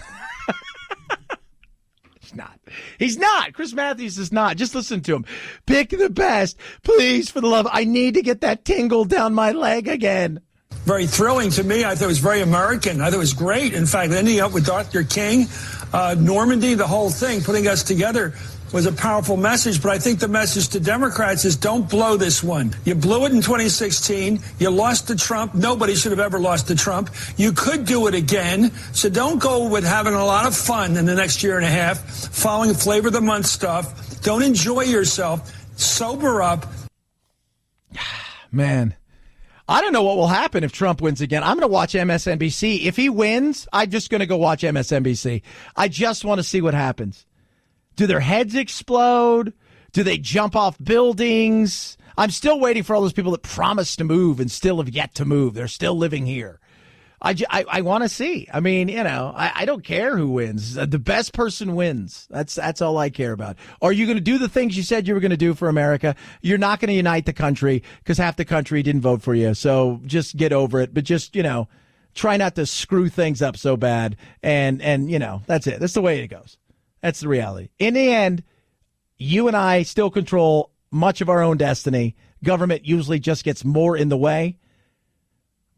He's not. Chris Matthews is not. Just listen to him. Pick the best. Please, for the love. I need to get that tingle down my leg again. Very thrilling to me. I thought it was very American. I thought it was great. In fact, ending up with Dr. King, Normandy, the whole thing, putting us together was a powerful message. But I think the message to Democrats is don't blow this one. You blew it in 2016. You lost to Trump. Nobody should have ever lost to Trump. You could do it again. So don't go with having a lot of fun in the next year and a half, following flavor of the month stuff. Don't enjoy yourself. Sober up. Man, I don't know what will happen if Trump wins again. I'm going to watch MSNBC. If he wins, I'm just going to go watch MSNBC. I just want to see what happens. Do their heads explode? Do they jump off buildings? I'm still waiting for all those people that promised to move and still have yet to move. They're still living here. I want to see. I mean, I don't care who wins. The best person wins. That's all I care about. Are you going to do the things you said you were going to do for America? You're not going to unite the country because half the country didn't vote for you. So just get over it. But just, try not to screw things up so bad. And that's it. That's the way it goes. That's the reality. In the end, you and I still control much of our own destiny. Government usually just gets more in the way.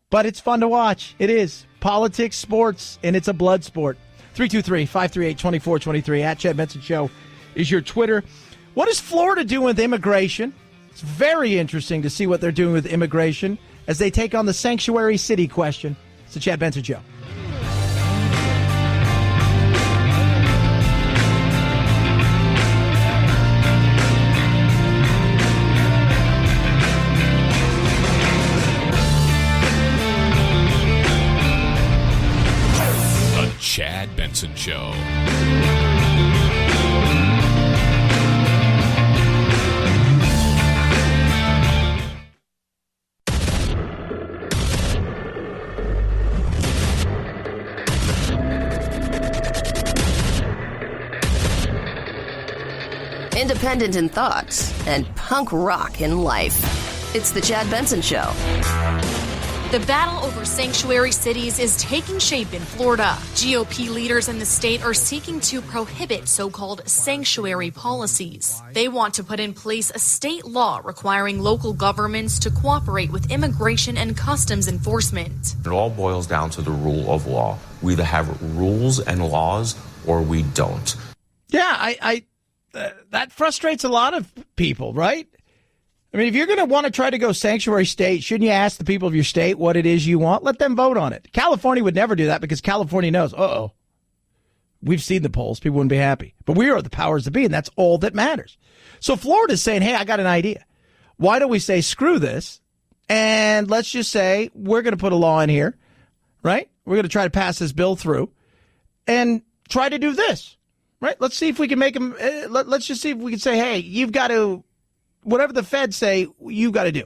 But it's fun to watch. It is. Politics, sports, and it's a blood sport. 323-538-2423 at Chad Benson Show is your Twitter. What is Florida doing with immigration? It's very interesting to see what they're doing with immigration as they take on the sanctuary city question. It's the Chad Benson Show. Chad Benson Show. Independent in thought and punk rock in life. It's the Chad Benson Show. The battle over sanctuary cities is taking shape in Florida. GOP leaders in the state are seeking to prohibit so-called sanctuary policies. They want to put in place a state law requiring local governments to cooperate with immigration and customs enforcement. It all boils down to the rule of law. We either have rules and laws or we don't. Yeah, that frustrates a lot of people, right? I mean, if you're going to want to try to go sanctuary state, shouldn't you ask the people of your state what it is you want? Let them vote on it. California would never do that because California knows, we've seen the polls. People wouldn't be happy. But we are the powers that be, and that's all that matters. So Florida's saying, hey, I got an idea. Why don't we say screw this, and let's just say we're going to put a law in here, right? We're going to try to pass this bill through and try to do this, right? Let's see if we can make them, let's just see if we can say, hey, you've got to, whatever the feds say, you got to do,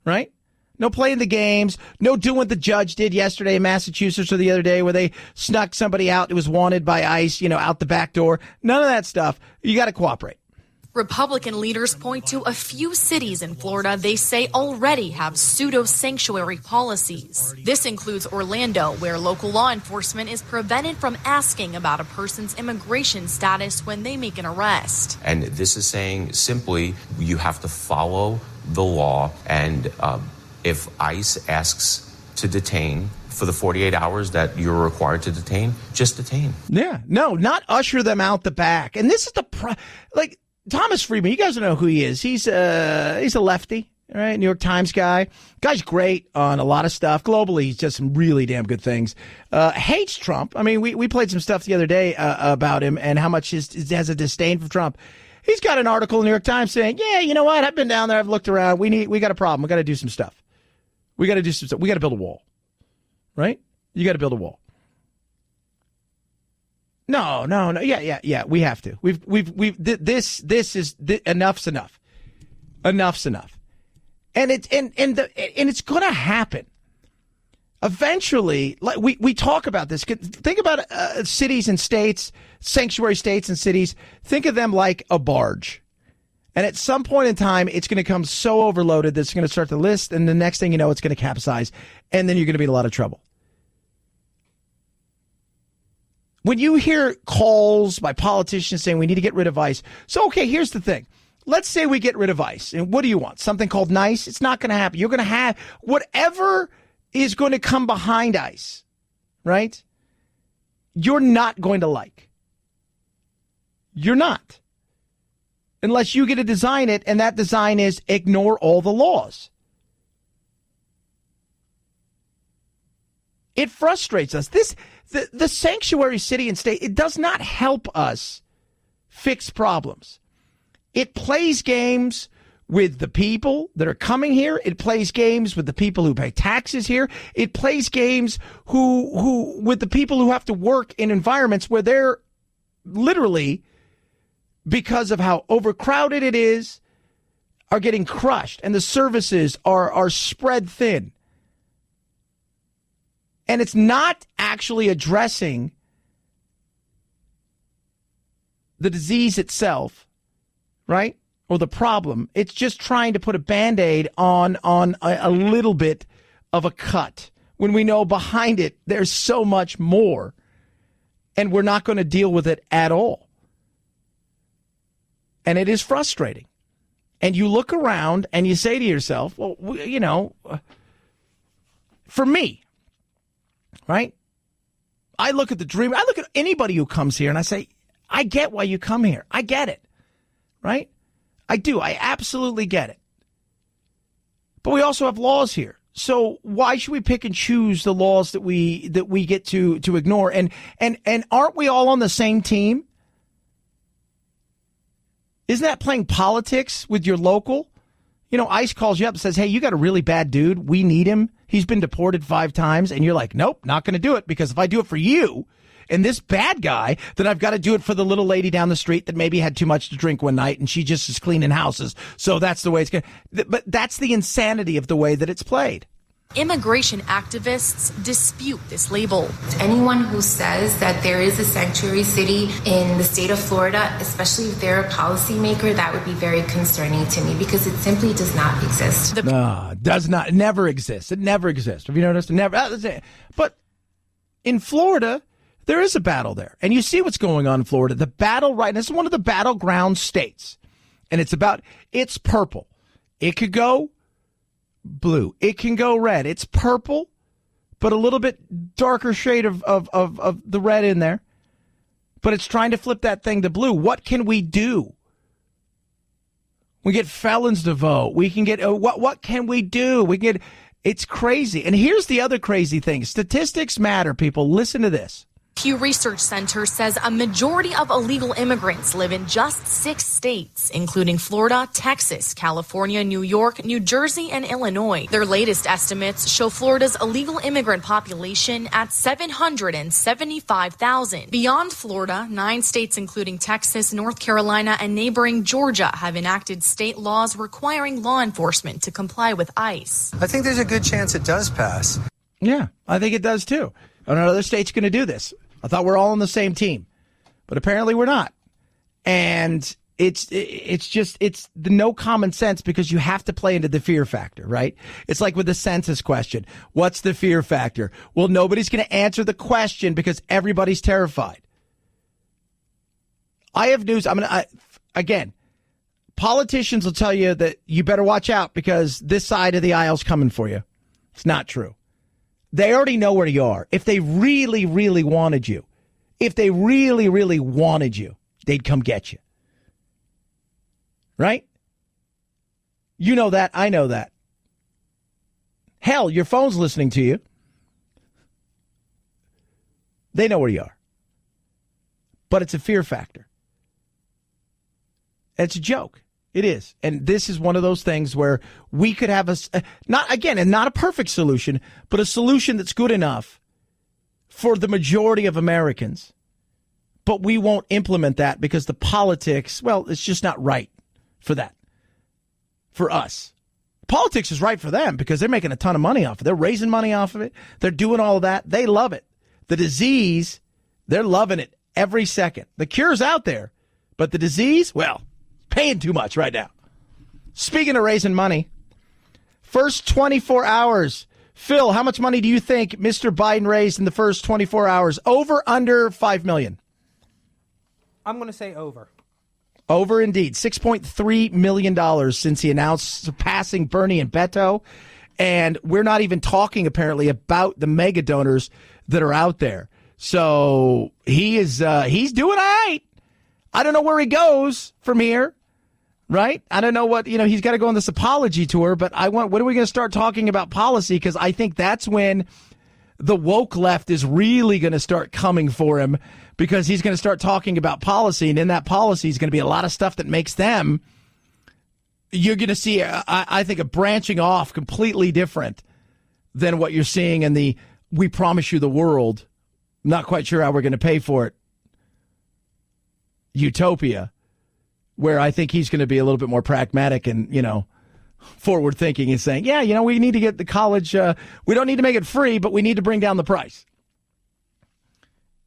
right? No playing the games, no doing what the judge did yesterday in Massachusetts or the other day where they snuck somebody out who was wanted by ICE, out the back door. None of that stuff. You got to cooperate. Republican leaders point to a few cities in Florida they say already have pseudo-sanctuary policies. This includes Orlando, where local law enforcement is prevented from asking about a person's immigration status when they make an arrest. And this is saying simply you have to follow the law, and if ICE asks to detain for the 48 hours that you're required to detain, just detain. Yeah, no, not usher them out the back. And this is Thomas Friedman, you guys don't know who he is. He's a lefty, right? New York Times guy. Guy's great on a lot of stuff. Globally, he's does some really damn good things. Hates Trump. I mean, we played some stuff the other day about him and how much he has a disdain for Trump. He's got an article in the New York Times saying, yeah, you know what? I've been down there. I've looked around. We got a problem. We got to do some stuff. We got to do some stuff. We got to build a wall, right? You got to build a wall. No. Yeah. We have to. Enough's enough. Enough's enough. And it's going to happen. Eventually, like we talk about this. Think about cities and states, sanctuary states and cities. Think of them like a barge. And at some point in time, it's going to come so overloaded that it's going to start to list. And the next thing you know, it's going to capsize. And then you're going to be in a lot of trouble. When you hear calls by politicians saying we need to get rid of ICE. So, okay, here's the thing. Let's say we get rid of ICE. And what do you want? Something called nice? It's not going to happen. You're going to have whatever is going to come behind ICE, right? You're not going to like. You're not. Unless you get to design it, and that design is ignore all the laws. It frustrates us. The sanctuary city and state, it does not help us fix problems. It plays games with the people that are coming here. It plays games with the people who pay taxes here. It plays games with the people who have to work in environments where they're literally, because of how overcrowded it is, are getting crushed, and the services are spread thin. And it's not actually addressing the disease itself, right? Or the problem. It's just trying to put a Band-Aid on a little bit of a cut when we know behind it there's so much more, and we're not going to deal with it at all. And it is frustrating. And you look around and you say to yourself, well, for me, right? I look at the dream. I look at anybody who comes here and I say, I get why you come here. I get it. Right? I do. I absolutely get it. But we also have laws here. So why should we pick and choose the laws that we get to ignore? And aren't we all on the same team? Isn't that playing politics with your local? ICE calls you up and says, hey, you got a really bad dude. We need him. He's been deported 5 times. And you're like, nope, not going to do it, because if I do it for you and this bad guy, then I've got to do it for the little lady down the street that maybe had too much to drink one night and she just is cleaning houses. So that's the way it's going to. But that's the insanity of the way that it's played. Immigration activists dispute this label. Anyone who says that there is a sanctuary city in the state of Florida, especially if they're a policymaker, that would be very concerning to me, because it simply does not exist. Does not. It never exists. It never exists. Have you noticed? Never. But in Florida, there is a battle there. And you see what's going on in Florida. The battle right now, this is one of the battleground states. And it's purple. It could go blue. It can go red. It's purple, but a little bit darker shade of the red in there. But it's trying to flip that thing to blue. What can we do? We get felons to vote. We can get what can we do? We can get. It's crazy. And here's the other crazy thing. Statistics matter, people. Listen to this. Pew Research Center says a majority of illegal immigrants live in just 6 states, including Florida, Texas, California, New York, New Jersey, and Illinois. Their latest estimates show Florida's illegal immigrant population at 775,000. Beyond Florida, 9 states, including Texas, North Carolina, and neighboring Georgia, have enacted state laws requiring law enforcement to comply with ICE. I think there's a good chance it does pass. Yeah, I think it does, too. Another state's going to do this. I thought we're all on the same team, but apparently we're not. And it's the no common sense, because you have to play into the fear factor, right? It's like with the census question. What's the fear factor? Well, nobody's going to answer the question because everybody's terrified. I have news. Again, politicians will tell you that you better watch out because this side of the aisle's coming for you. It's not true. They already know where you are. If they really, really wanted you, they'd come get you. Right? You know that. I know that. Hell, your phone's listening to you. They know where you are. But it's a fear factor. It's a joke. It is. And this is one of those things where we could have not a perfect solution, but a solution that's good enough for the majority of Americans. But we won't implement that because the politics, well, it's just not right for that. For us. Politics is right for them because they're making a ton of money off of it. They're raising money off of it. They're doing all of that. They love it. The disease, they're loving it every second. The cure's out there, but the disease, well, paying too much right now. Speaking of raising money, first 24 hours. Phil, how much money do you think Mr. Biden raised in the first 24 hours? Over, under $5 million? I'm going to say over. Over indeed. $6.3 million since he announced surpassing Bernie and Beto. And we're not even talking, apparently, about the mega donors that are out there. So he's doing all right. I don't know where he goes from here. Right? I don't know what, he's got to go on this apology tour, but when are we going to start talking about policy? Because I think that's when the woke left is really going to start coming for him, because he's going to start talking about policy. And in that policy is going to be a lot of stuff that makes them, you're going to see, I think, a branching off completely different than what you're seeing in the "we promise you the world, not quite sure how we're going to pay for it" utopia, where I think he's going to be a little bit more pragmatic and, forward thinking and saying, yeah, we need to get the college. We don't need to make it free, but we need to bring down the price.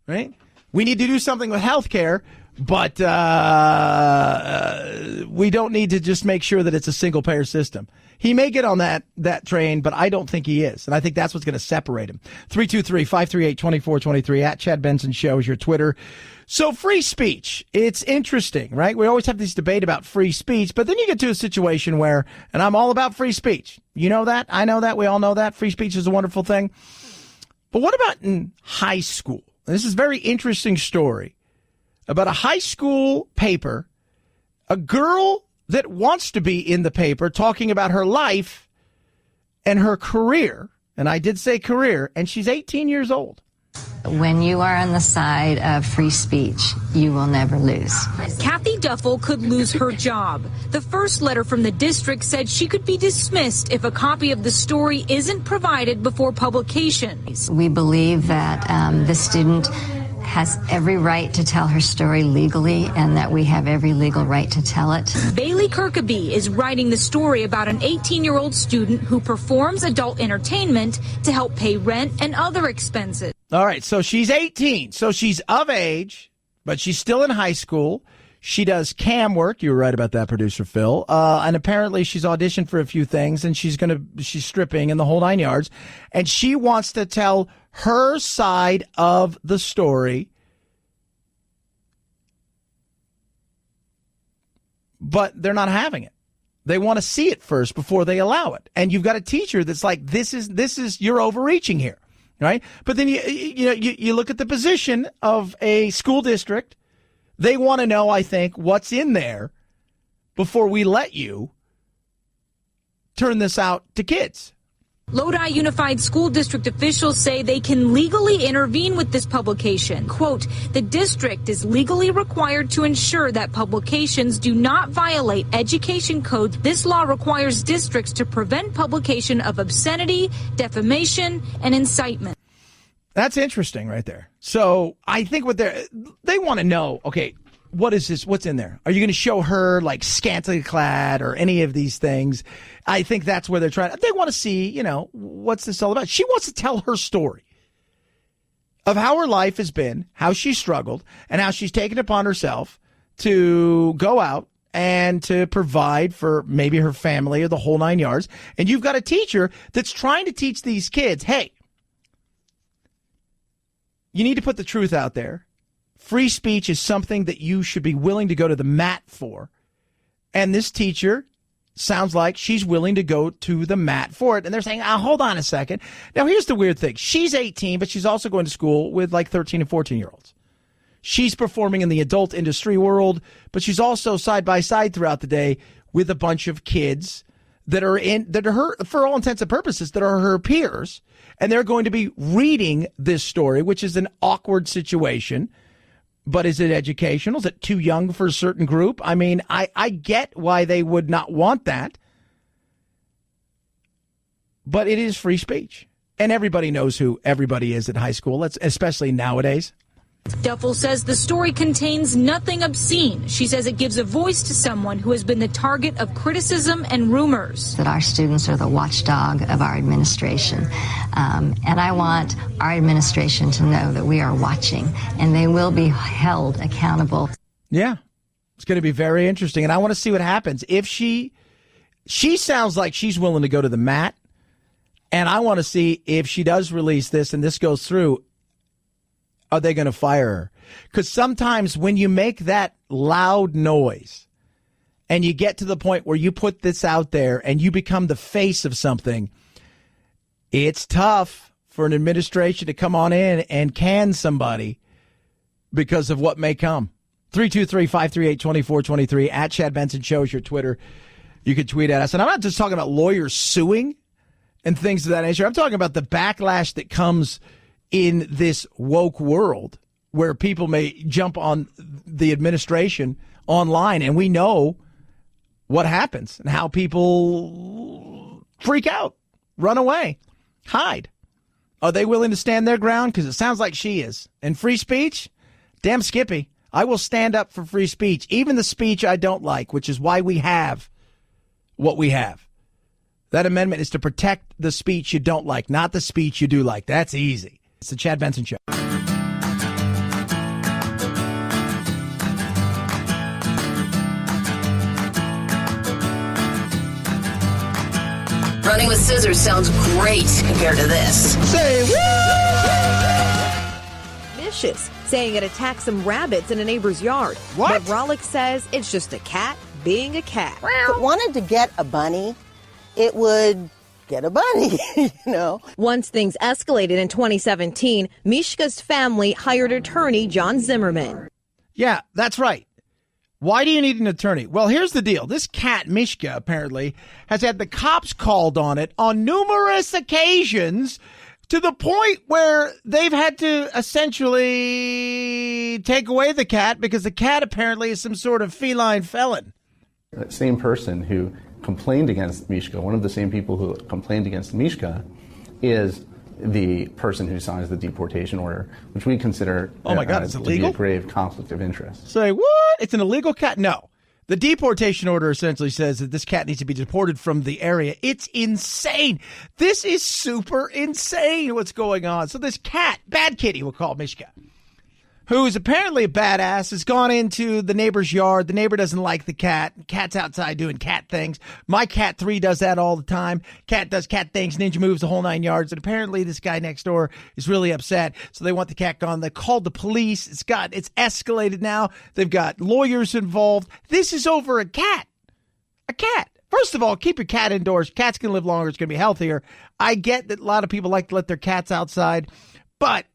Right? We need to do something with health care, but we don't need to just make sure that it's a single payer system. He may get on that train, but I don't think he is. And I think that's what's going to separate him. 323-538-2423 at Chad Benson Show is your Twitter. So free speech, it's interesting, right? We always have this debate about free speech, but then you get to a situation where, and I'm all about free speech. You know that? I know that. We all know that. Free speech is a wonderful thing. But what about in high school? This is a very interesting story about a high school paper, a girl that wants to be in the paper talking about her life and her career. And I did say career, and she's 18 years old. When you are on the side of free speech, you will never lose. Kathy Duffel could lose her job. The first letter from the district said she could be dismissed if a copy of the story isn't provided before publication. We believe that the student has every right to tell her story legally and that we have every legal right to tell it. Bailey Kirkaby is writing the story about an 18-year-old student who performs adult entertainment to help pay rent and other expenses. All right, so she's 18, so she's of age, but she's still in high school. She does cam work. You were right about that, producer Phil. And apparently she's auditioned for a few things, and she's stripping and the whole 9 yards. And she wants to tell her side of the story, but they're not having it. They want to see it first before they allow it. And you've got a teacher that's like, this is you're overreaching here, right? But then you look at the position of a school district. They want to know, I think, what's in there before we let you turn this out to kids. Lodi Unified School District officials say they can legally intervene with this publication. Quote, the district is legally required to ensure that publications do not violate education codes. This law requires districts to prevent publication of obscenity, defamation, and incitement. That's interesting right there. So I think what they want to know, okay, what is this? What's in there? Are you going to show her like scantily clad or any of these things? I think that's where they're trying. They want to see, what's this all about? She wants to tell her story of how her life has been, how she struggled, and how she's taken it upon herself to go out and to provide for maybe her family or the whole 9 yards. And you've got a teacher that's trying to teach these kids, hey, you need to put the truth out there. Free speech is something that you should be willing to go to the mat for. And this teacher sounds like she's willing to go to the mat for it. And they're saying, hold on a second. Now, here's the weird thing. She's 18, but she's also going to school with like 13 and 14-year-olds. She's performing in the adult industry world, but she's also side by side throughout the day with a bunch of kids that are her, for all intents and purposes, that are her peers. And they're going to be reading this story, which is an awkward situation. But is it educational? Is it too young for a certain group? I mean, I get why they would not want that. But it is free speech. And everybody knows who everybody is at high school, especially nowadays. Duffel says the story contains nothing obscene. She says it gives a voice to someone who has been the target of criticism and rumors. That our students are the watchdog of our administration. And I want our administration to know that we are watching and they will be held accountable. Yeah, it's going to be very interesting. And I want to see what happens. If she sounds like she's willing to go to the mat. And I want to see if she does release this and this goes through. Are they going to fire her? Because sometimes when you make that loud noise and you get to the point where you put this out there and you become the face of something, it's tough for an administration to come on in and can somebody because of what may come. 323-538-2423 at Chad Benson Show is your Twitter. You can tweet at us. And I'm not just talking about lawyers suing and things of that nature. I'm talking about the backlash that comes in this woke world where people may jump on the administration online, and we know what happens and how people freak out, run away, hide. Are they willing to stand their ground? Because it sounds like she is. And free speech? Damn Skippy. I will stand up for free speech, even the speech I don't like, which is why we have what we have. That amendment is to protect the speech you don't like, not the speech you do like. That's easy. It's the Chad Benson Show. Running with scissors sounds great compared to this. Say Vicious, saying it attacked some rabbits in a neighbor's yard. What? But Rollick says it's just a cat being a cat. If it wanted to get a bunny, it would get a bunny, Once things escalated in 2017, Mishka's family hired attorney John Zimmerman. Yeah, that's right. Why do you need an attorney? Well, here's the deal. This cat, Mishka, apparently, has had the cops called on it on numerous occasions to the point where they've had to essentially take away the cat because the cat apparently is some sort of feline felon. That same person who complained against Mishka, one of the same people who complained against Mishka, is the person who signs the deportation order, which we consider it's to illegal? be a grave conflict of interest. Say, what? It's an illegal cat? No. The deportation order essentially says that this cat needs to be deported from the area. It's insane. This is super insane what's going on. So this cat, bad kitty, we'll call Mishka, who's apparently a badass, has gone into the neighbor's yard. The neighbor doesn't like the cat. Cat's outside doing cat things. My cat 3 does that all the time. Cat does cat things, ninja moves, the whole 9 yards. And apparently this guy next door is really upset. So they want the cat gone. They called the police. It's escalated now. They've got lawyers involved. This is over a cat. A cat. First of all, keep your cat indoors. Cats can live longer. It's going to be healthier. I get that a lot of people like to let their cats outside, but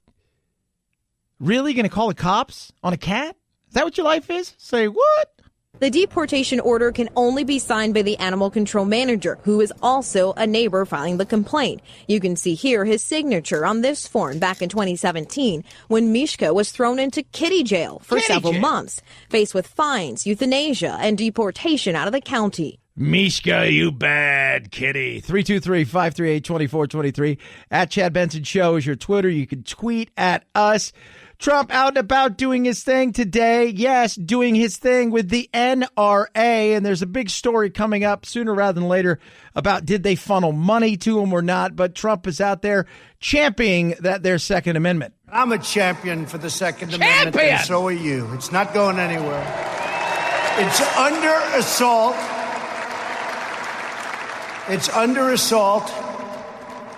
really going to call the cops on a cat? Is that what your life is? Say what? The deportation order can only be signed by the animal control manager, who is also a neighbor filing the complaint. You can see here his signature on this form back in 2017 when Mishka was thrown into kitty jail for several months, faced with fines, euthanasia, and deportation out of the county. Mishka, you bad kitty. 323-538-2423. At Chad Benson Show is your Twitter. You can tweet at us. Trump out and about doing his thing today. Yes, doing his thing with the NRA. And there's a big story coming up sooner rather than later about did they funnel money to him or not. But Trump is out there championing their Second Amendment. I'm a champion for the Second Amendment, and so are you. It's not going anywhere. It's under assault. It's under assault,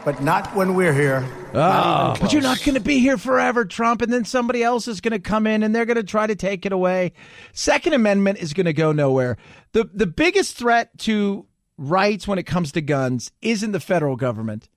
but not when we're here. Oh, but you're not going to be here forever, Trump, and then somebody else is going to come in and they're going to try to take it away. Second Amendment is going to go nowhere. The biggest threat to rights when it comes to guns isn't the federal government.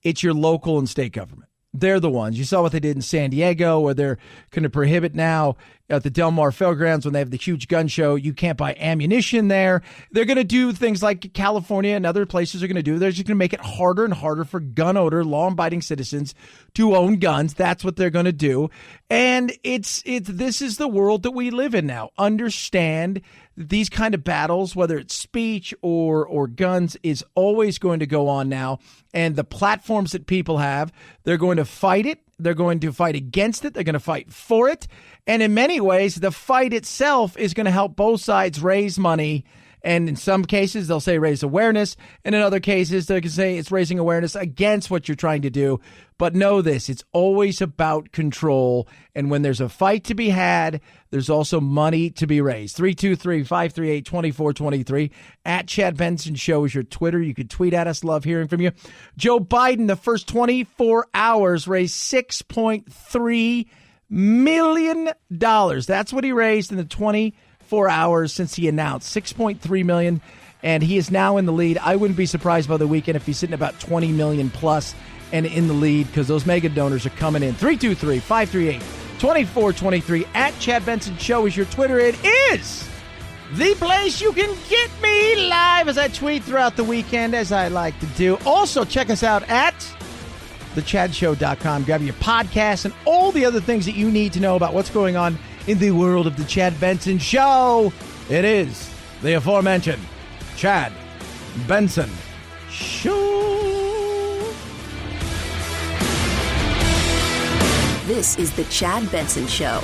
It's your local and state government. They're the ones. You saw what they did in San Diego, where they're going to prohibit now at the Del Mar Fairgrounds when they have the huge gun show. You can't buy ammunition there. They're going to do things like California and other places are going to do. They're just going to make it harder and harder for gun owner, law-abiding citizens to own guns. That's what they're going to do. And this is the world that we live in now. Understand these kind of battles, whether it's speech or guns, is always going to go on now. And the platforms that people have, they're going to fight it. They're going to fight against it. They're going to fight for it. And in many ways, the fight itself is going to help both sides raise money. And in some cases, they'll say raise awareness. And in other cases, they can say it's raising awareness against what you're trying to do. But know this, it's always about control. And when there's a fight to be had, there's also money to be raised. 323-538-2423. At Chad Benson Show is your Twitter. You can tweet at us. Love hearing from you. Joe Biden, the first 24 hours, raised $6.3 million. That's what he raised in the 24 hours since he announced $6.3 million, and he is now in the lead. I wouldn't be surprised by the weekend if he's sitting about 20 million plus and in the lead, because those mega donors are coming in. 323-538-2423. At Chad Benson Show is your Twitter. It is the place you can get me live as I tweet throughout the weekend, as I like to do. Also, check us out at thechadshow.com. Grab your podcast and all the other things that you need to know about what's going on in the world of the Chad Benson Show. It is the aforementioned Chad Benson Show. This is the Chad Benson Show.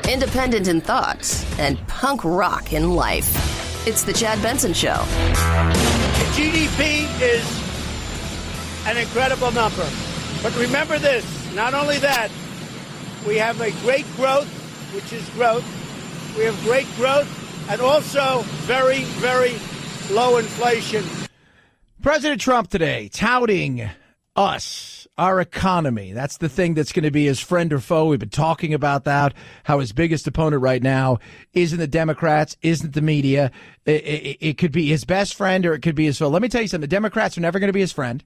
Independent in thoughts and punk rock in life. It's the Chad Benson Show. The GDP is an incredible number. But remember this, not only that, we have a great growth, which is growth. We have great growth and also very, very low inflation. President Trump today touting us, our economy. That's the thing that's going to be his friend or foe. We've been talking about that, how his biggest opponent right now isn't the Democrats, isn't the media. It could be his best friend or it could be his foe. Let me tell you something. The Democrats are never going to be his friend,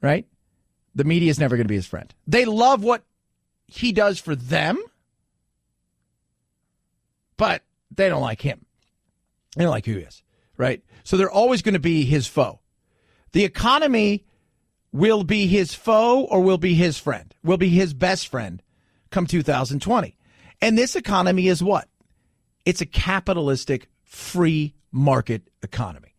right? The media is never going to be his friend. They love what he does for them, but they don't like him. They don't like who he is, right? So they're always going to be his foe. The economy will be his foe or will be his friend, will be his best friend come 2020. And this economy is what? It's a capitalistic free market economy.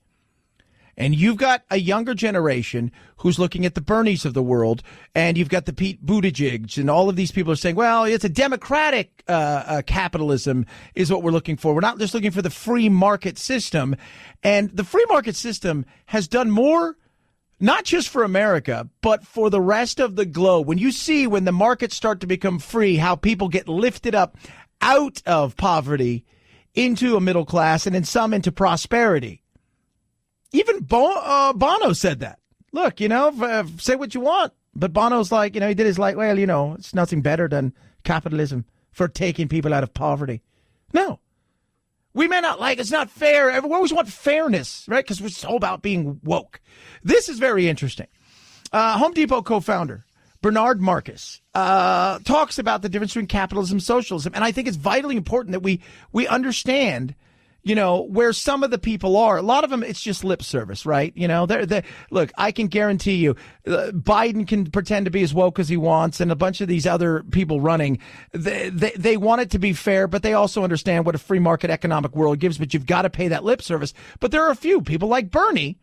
And you've got a younger generation who's looking at the Bernies of the world, and you've got the Pete Buttigieg, and all of these people are saying, well, it's a democratic capitalism is what we're looking for. We're not just looking for the free market system. And the free market system has done more, not just for America, but for the rest of the globe. When you see when the markets start to become free, how people get lifted up out of poverty into a middle class and in some into prosperity. Even Bono said that. Look, say what you want. But Bono's like, he did his well, it's nothing better than capitalism for taking people out of poverty. No. We may not it's not fair. We always want fairness, right? Because we're so about being woke. This is very interesting. Home Depot co-founder Bernard Marcus talks about the difference between capitalism and socialism. And I think it's vitally important that we understand, where some of the people are. A lot of them, it's just lip service, right? Look, I can guarantee you, Biden can pretend to be as woke as he wants, and a bunch of these other people running, they want it to be fair, but they also understand what a free market economic world gives, but you've got to pay that lip service. But there are a few people like Bernie,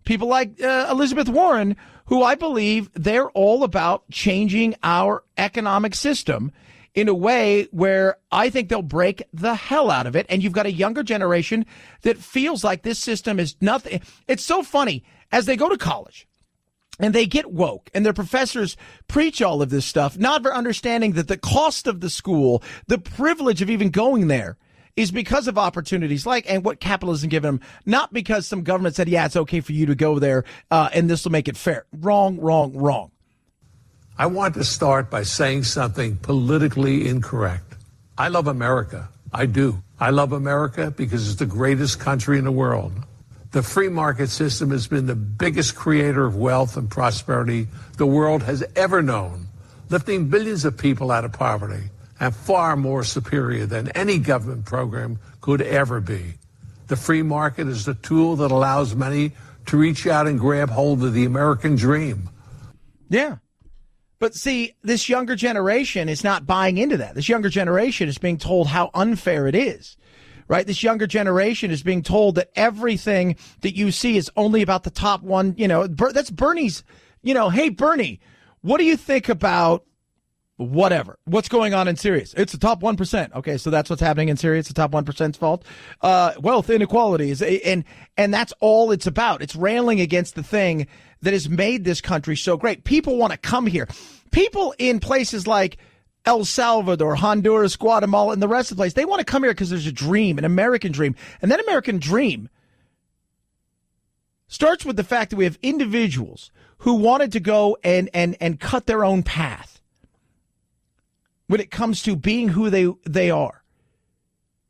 people like Elizabeth Warren, who I believe they're all about changing our economic system in a way where I think they'll break the hell out of it. And you've got a younger generation that feels like this system is nothing. It's so funny as they go to college and they get woke and their professors preach all of this stuff, not for understanding that the cost of the school, the privilege of even going there, is because of opportunities and what capitalism given them, not because some government said, yeah, it's okay for you to go there and this will make it fair. Wrong, wrong, wrong. I want to start by saying something politically incorrect. I love America. I do. I love America because it's the greatest country in the world. The free market system has been the biggest creator of wealth and prosperity the world has ever known, lifting billions of people out of poverty, and far more superior than any government program could ever be. The free market is the tool that allows many to reach out and grab hold of the American dream. Yeah. But see, this younger generation is not buying into that. This younger generation is being told how unfair it is, right? This younger generation is being told that everything that you see is only about the top one. That's Bernie's, hey, Bernie, what do you think about whatever? What's going on in Syria? It's the top 1%. Okay, so that's what's happening in Syria. It's the top 1%'s fault. Wealth inequality is, and that's all it's about. It's railing against the thing that has made this country so great. People want to come here. People in places like El Salvador, Honduras, Guatemala, and the rest of the place, they want to come here because there's a dream, an American dream. And that American dream starts with the fact that we have individuals who wanted to go and cut their own path when it comes to being who they are.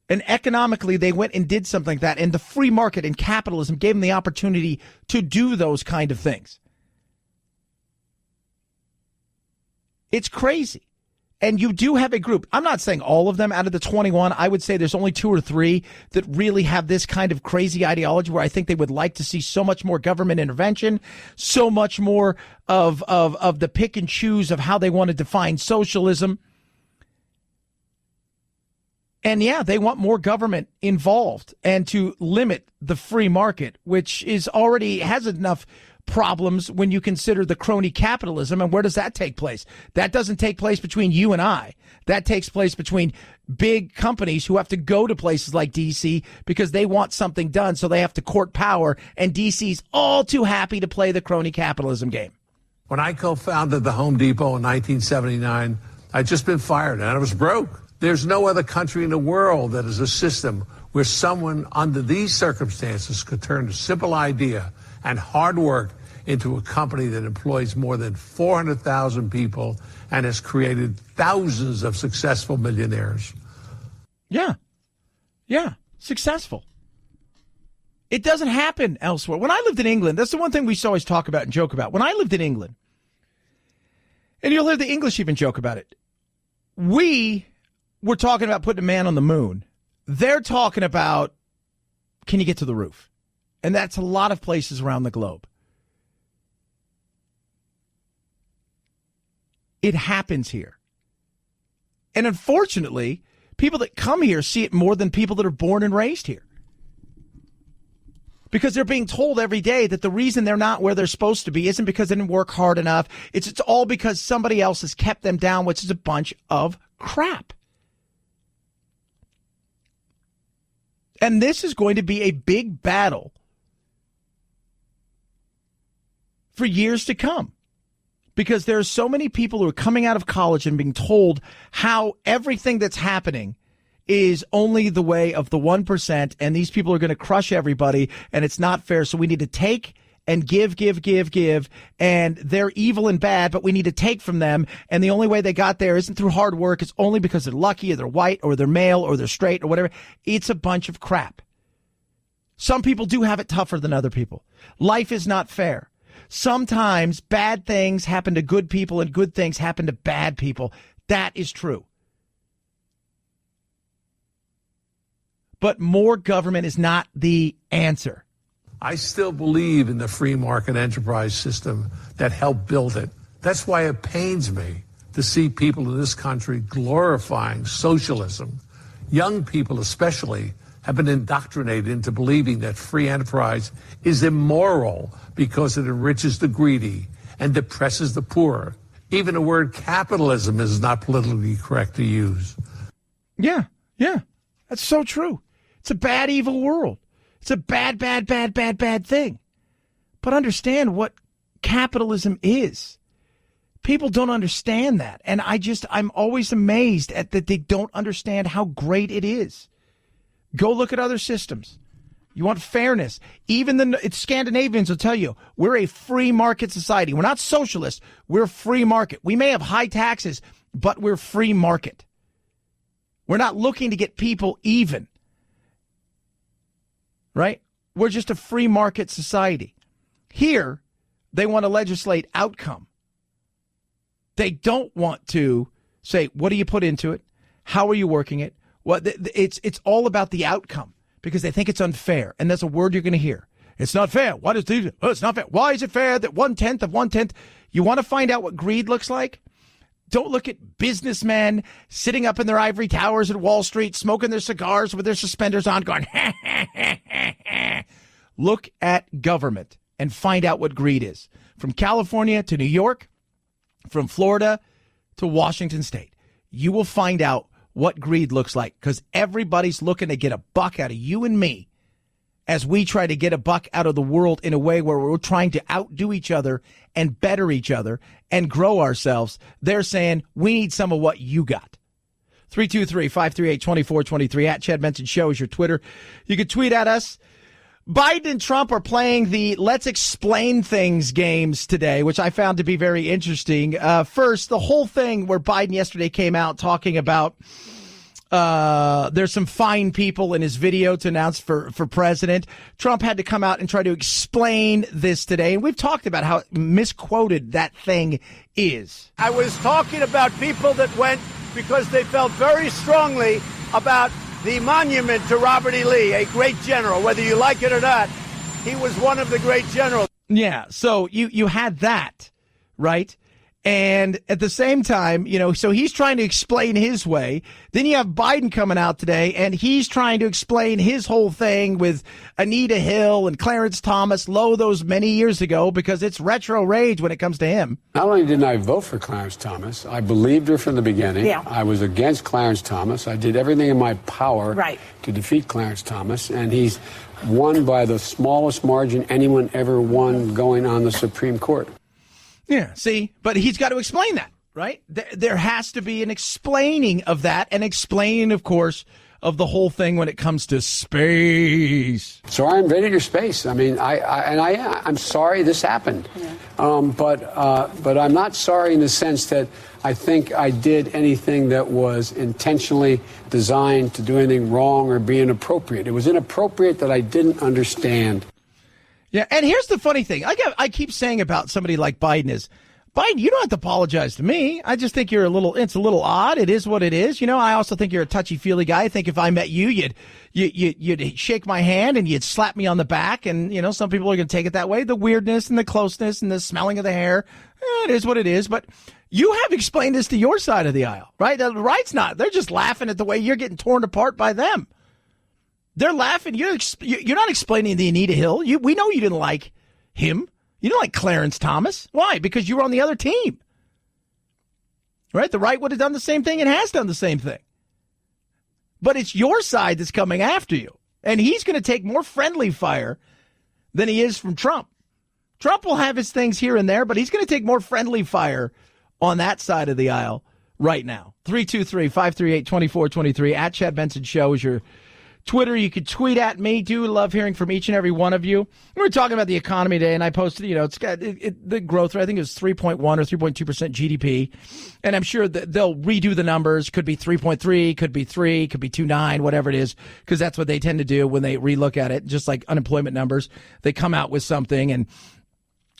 And economically, they went and did something like that. And the free market and capitalism gave them the opportunity to do those kind of things. It's crazy. And you do have a group. I'm not saying all of them out of the 21. I would say there's only 2 or 3 that really have this kind of crazy ideology where I think they would like to see so much more government intervention, so much more of the pick and choose of how they want to define socialism. And yeah, they want more government involved and to limit the free market, which is already has enough problems when you consider the crony capitalism. And where does that take place? That doesn't take place between you and I. That takes place between big companies who have to go to places like D.C. because they want something done, so they have to court power. And D.C.'s all too happy to play the crony capitalism game. When I co-founded the Home Depot in 1979, I'd just been fired and I was broke. There's no other country in the world that has a system where someone under these circumstances could turn a simple idea and hard work into a company that employs more than 400,000 people and has created thousands of successful millionaires. Yeah. Successful. It doesn't happen elsewhere. When I lived in England, that's the one thing we always talk about and joke about. When I lived in England, and you'll hear the English even joke about it, we're talking about putting a man on the moon. They're talking about, can you get to the roof? And that's a lot of places around the globe. It happens here. And unfortunately, people that come here see it more than people that are born and raised here. Because they're being told every day that the reason they're not where they're supposed to be isn't because they didn't work hard enough. It's all because somebody else has kept them down, which is a bunch of crap. And this is going to be a big battle for years to come, because there are so many people who are coming out of college and being told how everything that's happening is only the way of the 1%, and these people are going to crush everybody, and it's not fair. So we need to take and give, and they're evil and bad, but we need to take from them, and the only way they got there isn't through hard work, it's only because they're lucky, or they're white, or they're male, or they're straight, or whatever. It's a bunch of crap. Some people do have it tougher than other people. Life is not fair. Sometimes bad things happen to good people, and good things happen to bad people. That is true. But more government is not the answer. I still believe in the free market enterprise system that helped build it. That's why it pains me to see people in this country glorifying socialism. Young people especially have been indoctrinated into believing that free enterprise is immoral because it enriches the greedy and depresses the poor. Even the word capitalism is not politically correct to use. Yeah, that's so true. It's a bad, evil world. It's a bad thing. But understand what capitalism is. People don't understand that. And I'm always amazed at that they don't understand how great it is. Go look at other systems. You want fairness. Even the Scandinavians will tell you, we're a free market society. We're not socialist. We're free market. We may have high taxes, but we're free market. We're not looking to get people even. Right? We're just a free market society. Here, they want to legislate outcome. They don't want to say, what do you put into it? How are you working it? It's all about the outcome because they think it's unfair. And that's a word you're going to hear. It's not fair. What is this? Oh, it's not fair. Why is it fair that 1/10 of 1/10? You want to find out what greed looks like? Don't look at businessmen sitting up in their ivory towers at Wall Street, smoking their cigars with their suspenders on, going, Look at government and find out what greed is. From California to New York, from Florida to Washington State, you will find out what greed looks like because everybody's looking to get a buck out of you and me as we try to get a buck out of the world in a way where we're trying to outdo each other and better each other and grow ourselves. They're saying, we need some of what you got. 323-538-2423 at Chad Benson Show is your Twitter. You can tweet at us. Biden and Trump are playing the Let's Explain Things games today, which I found to be very interesting. First, the whole thing where Biden yesterday came out talking about there's some fine people in his video to announce for president. Trump had to come out and try to explain this today. And we've talked about how misquoted that thing is. I was talking about people that went because they felt very strongly about the monument to Robert E. Lee, a great general. Whether you like it or not, he was one of the great generals. Yeah, so you had that, right? And at the same time, so he's trying to explain his way. Then you have Biden coming out today, and he's trying to explain his whole thing with Anita Hill and Clarence Thomas, those many years ago, because it's retro rage when it comes to him. Not only didn't I vote for Clarence Thomas, I believed her from the beginning. Yeah. I was against Clarence Thomas. I did everything in my power to defeat Clarence Thomas, and he's won by the smallest margin anyone ever won going on the Supreme Court. Yeah, see, but he's got to explain that, right? There has to be an explaining of that and explaining, of course, of the whole thing when it comes to space. So I invaded your space. I mean, I'm sorry this happened, but I'm not sorry in the sense that I think I did anything that was intentionally designed to do anything wrong or be inappropriate. It was inappropriate that I didn't understand. Yeah, and here's the funny thing. I keep saying about somebody like Biden is, Biden, you don't have to apologize to me. I just think it's a little odd. It is what it is. I also think you're a touchy-feely guy. I think if I met you, you'd shake my hand and you'd slap me on the back. And, some people are going to take it that way. The weirdness and the closeness and the smelling of the hair, it is what it is. But you have explained this to your side of the aisle, right? The right's not. They're just laughing at the way you're getting torn apart by them. They're laughing. You're not explaining the Anita Hill. We know you didn't like him. You didn't like Clarence Thomas. Why? Because you were on the other team. Right? The right would have done the same thing and has done the same thing. But it's your side that's coming after you. And he's going to take more friendly fire than he is from Trump. Trump will have his things here and there, but he's going to take more friendly fire on that side of the aisle right now. 323-538-2423 at Chad Benson Show is your Twitter, you could tweet at me. Do love hearing from each and every one of you. We were talking about the economy today, and I posted, it's got the growth rate. I think it was 3.1 or 3.2% GDP. And I'm sure that they'll redo the numbers. Could be 3.3, could be 3, could be 2.9, whatever it is, because that's what they tend to do when they relook at it. Just like unemployment numbers, they come out with something and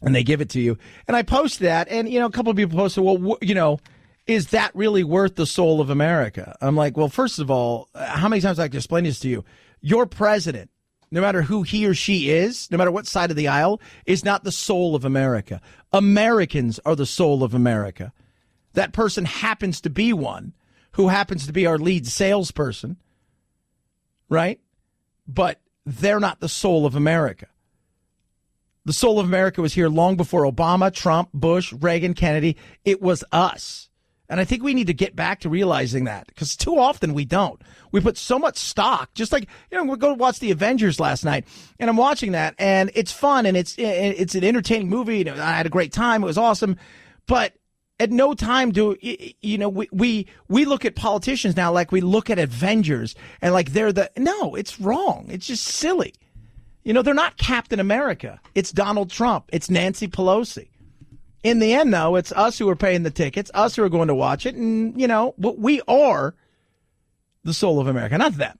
they give it to you. And I posted that, and, a couple of people posted, well, is that really worth the soul of America? I'm like, well, first of all, how many times I have to explain this to you? Your president, no matter who he or she is, no matter what side of the aisle, is not the soul of America. Americans are the soul of America. That person happens to be one who happens to be our lead salesperson, right? But they're not the soul of America. The soul of America was here long before Obama, Trump, Bush, Reagan, Kennedy. It was us. And I think we need to get back to realizing that, because too often we don't. We put so much stock, just like, we go watch the Avengers last night, and I'm watching that, and it's fun, and it's an entertaining movie. I had a great time. It was awesome. But at no time do, we look at politicians now like we look at Avengers and like no, it's wrong. It's just silly. They're not Captain America. It's Donald Trump. It's Nancy Pelosi. In the end, though, it's us who are paying the tickets, us who are going to watch it, and, we are the soul of America, not them.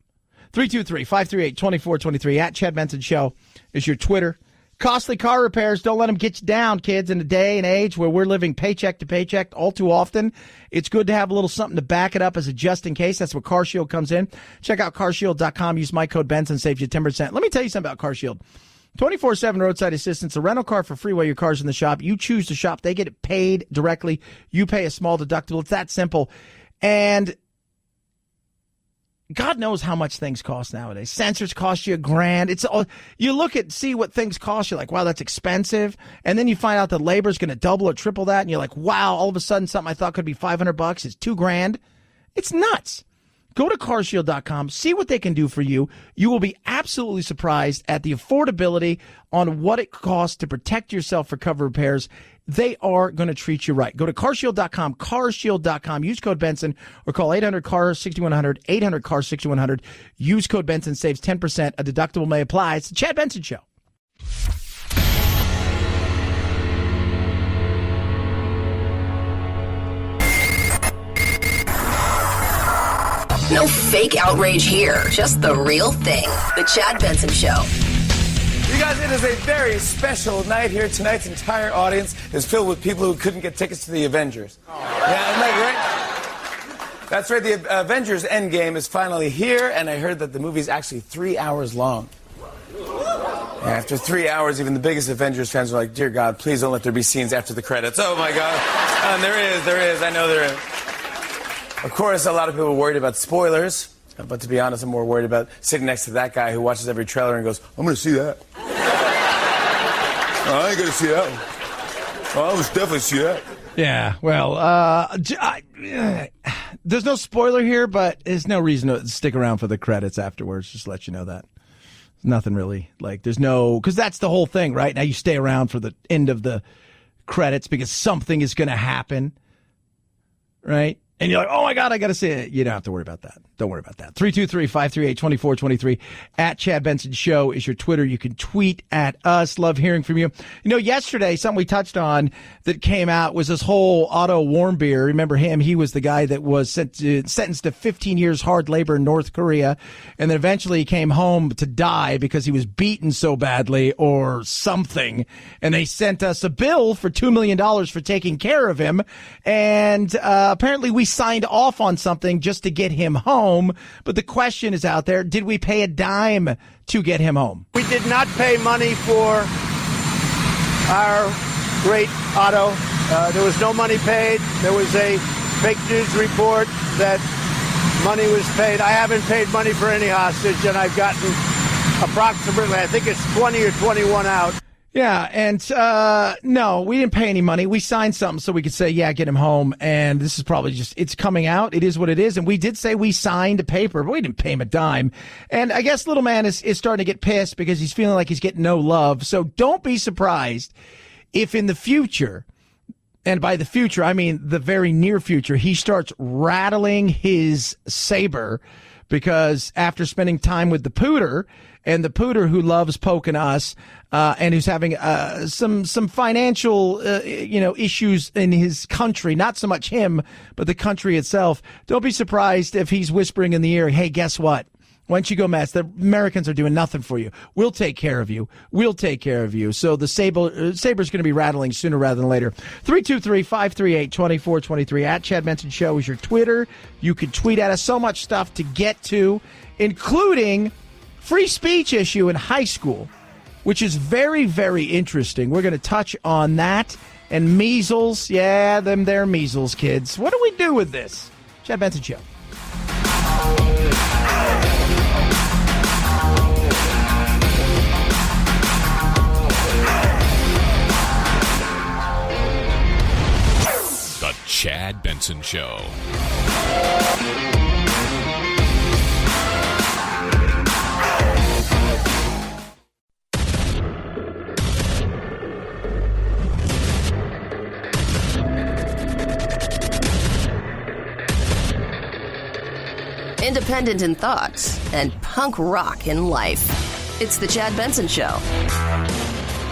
323-538-2423, at Chad Benson Show is your Twitter. Costly car repairs, don't let them get you down, kids, in a day and age where we're living paycheck to paycheck all too often. It's good to have a little something to back it up as a just in case. That's where CarShield comes in. Check out carshield.com. Use my code Benson, saves you 10%. Let me tell you something about CarShield. 24/7 roadside assistance, a rental car for free while your car's in the shop. You choose to shop. They get it paid directly. You pay a small deductible. It's that simple. And God knows how much things cost nowadays. Sensors cost you $1,000. It's all, you see what things cost. You're like, wow, that's expensive. And then you find out that labor is going to double or triple that. And you're like, wow, all of a sudden something I thought could be $500 is $2,000. It's nuts. Go to carshield.com, see what they can do for you. You will be absolutely surprised at the affordability on what it costs to protect yourself for cover repairs. They are going to treat you right. Go to carshield.com, carshield.com. Use code Benson or call 800-CAR-6100, 800-CAR-6100. Use code Benson, saves 10%. A deductible may apply. It's the Chad Benson Show. No fake outrage here, just the real thing. The Chad Benson Show. You guys, it is a very special night here. Tonight's entire audience is filled with people who couldn't get tickets to the Avengers. Yeah, isn't that great? That's right, the Avengers Endgame is finally here, and I heard that the movie's actually 3 hours long. Yeah, after 3 hours, even the biggest Avengers fans are like, dear God, please don't let there be scenes after the credits. Oh, my God. And there is. I know there is. Of course, a lot of people are worried about spoilers, but to be honest, I'm more worried about sitting next to that guy who watches every trailer and goes, I'm going to see that. Oh, I ain't going to see that one. Oh, I must definitely see that. Yeah, well, there's no spoiler here, but there's no reason to stick around for the credits afterwards, just to let you know that. Nothing really, because that's the whole thing, right? Now you stay around for the end of the credits because something is going to happen, right? And you're like, oh, my God, I got to see it. You don't have to worry about that. Don't worry about that. 323-538-2423. At Chad Benson Show is your Twitter. You can tweet at us. Love hearing from you. Yesterday, something we touched on that came out was this whole Otto Warmbier. Remember him? He was the guy that was sentenced to 15 years hard labor in North Korea. And then eventually he came home to die because he was beaten so badly or something. And they sent us a bill for $2 million for taking care of him. And apparently we signed off on something just to get him home. But the question is out there, did we pay a dime to get him home? We did not pay money for our great Otto. There was no money paid. There was a fake news report that money was paid. I haven't paid money for any hostage, and I've gotten approximately, I think it's 20 or 21 out. Yeah, and no, we didn't pay any money. We signed something so we could say, yeah, get him home. And this is probably it's coming out. It is what it is. And we did say we signed a paper, but we didn't pay him a dime. And I guess little man is starting to get pissed because he's feeling like he's getting no love. So don't be surprised if in the future, and by the future, I mean the very near future, he starts rattling his saber because after spending time with the pooter, and the pooter who loves poking us, and who's having some financial issues in his country, not so much him, but the country itself, don't be surprised if he's whispering in the ear, hey, guess what? Why don't you go, Matt? The Americans are doing nothing for you. We'll take care of you. We'll take care of you. So the saber's going to be rattling sooner rather than later. 323-538-2423. At Chad Benson Show is your Twitter. You can tweet at us. So much stuff to get to, including free speech issue in high school, which is very, very interesting. We're going to touch on that. And measles. Yeah, them there measles, kids. What do we do with this? Chad Benson Show. The Chad Benson Show. Independent in thoughts and punk rock in life. It's the Chad Benson Show.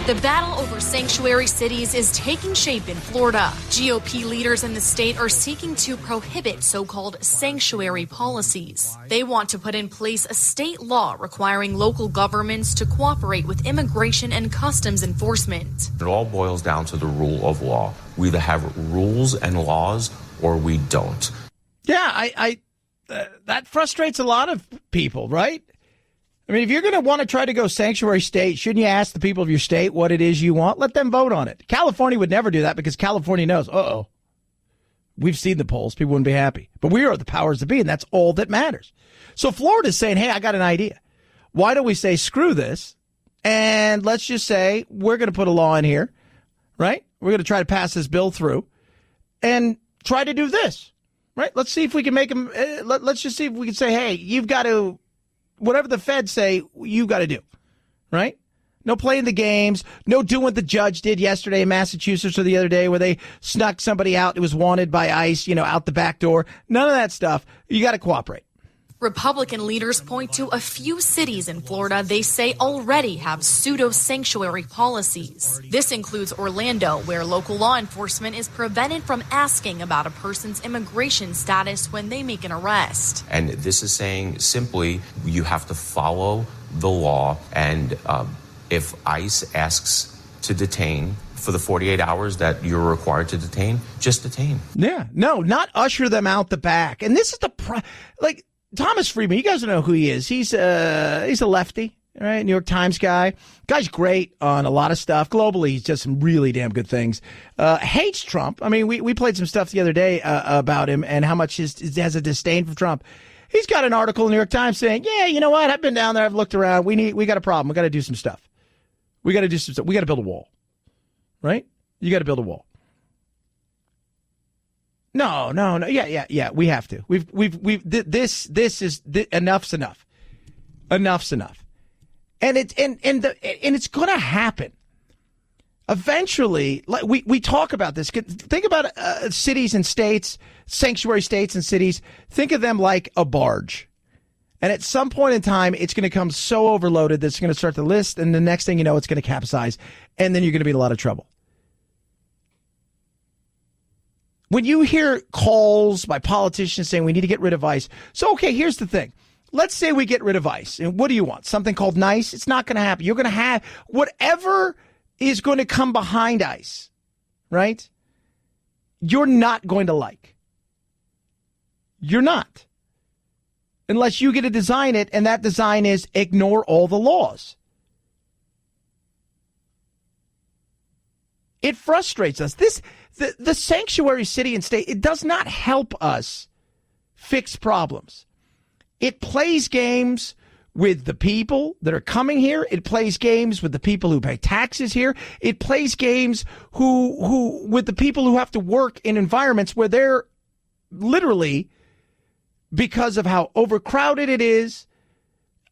The battle over sanctuary cities is taking shape in Florida. GOP leaders in the state are seeking to prohibit so-called sanctuary policies. They want to put in place a state law requiring local governments to cooperate with immigration and customs enforcement. It all boils down to the rule of law. We either have rules and laws or we don't. Yeah, that frustrates a lot of people, right? I mean, if you're going to want to try to go sanctuary state, shouldn't you ask the people of your state what it is you want? Let them vote on it. California would never do that because California knows, we've seen the polls. People wouldn't be happy. But we are the powers that be, and that's all that matters. So Florida's saying, hey, I got an idea. Why don't we say screw this, and let's just say we're going to put a law in here, right? We're going to try to pass this bill through and try to do this, right? Let's see if we can make them, let's just see if we can say, hey, you've got to, whatever the feds say, you got to do, right? No playing the games, no doing what the judge did yesterday in Massachusetts or the other day where they snuck somebody out who was wanted by ICE, out the back door. None of that stuff. You got to cooperate. Republican leaders point to a few cities in Florida they say already have pseudo-sanctuary policies. This includes Orlando, where local law enforcement is prevented from asking about a person's immigration status when they make an arrest. And this is saying simply you have to follow the law, and if ICE asks to detain for the 48 hours that you're required to detain, just detain. Yeah, no, not usher them out the back. And this is Thomas Friedman, you guys don't know who he is. He's a lefty, right? New York Times guy. Guy's great on a lot of stuff. Globally, he's just some really damn good things. Hates Trump. I mean, we played some stuff the other day about him and how much he has a disdain for Trump. He's got an article in the New York Times saying, yeah, you know what? I've been down there. I've looked around. We got a problem. We got to do some stuff. We got to build a wall, right? You got to build a wall. No. Yeah. We have to. Enough's enough. Enough's enough. And it's going to happen. Eventually, like we talk about this. Think about cities and states, sanctuary states and cities. Think of them like a barge. And at some point in time, it's going to come so overloaded that it's going to start to list. And the next thing you know, it's going to capsize. And then you're going to be in a lot of trouble. When you hear calls by politicians saying we need to get rid of ICE. So, okay, here's the thing. Let's say we get rid of ICE. And what do you want? Something called nice? It's not going to happen. You're going to have whatever is going to come behind ICE, right? You're not going to like. You're not. Unless you get to design it, and that design is ignore all the laws. It frustrates us. The sanctuary city and state, it does not help us fix problems. It plays games with the people that are coming here. It plays games with the people who pay taxes here. It plays games with the people who have to work in environments where they're literally, because of how overcrowded it is,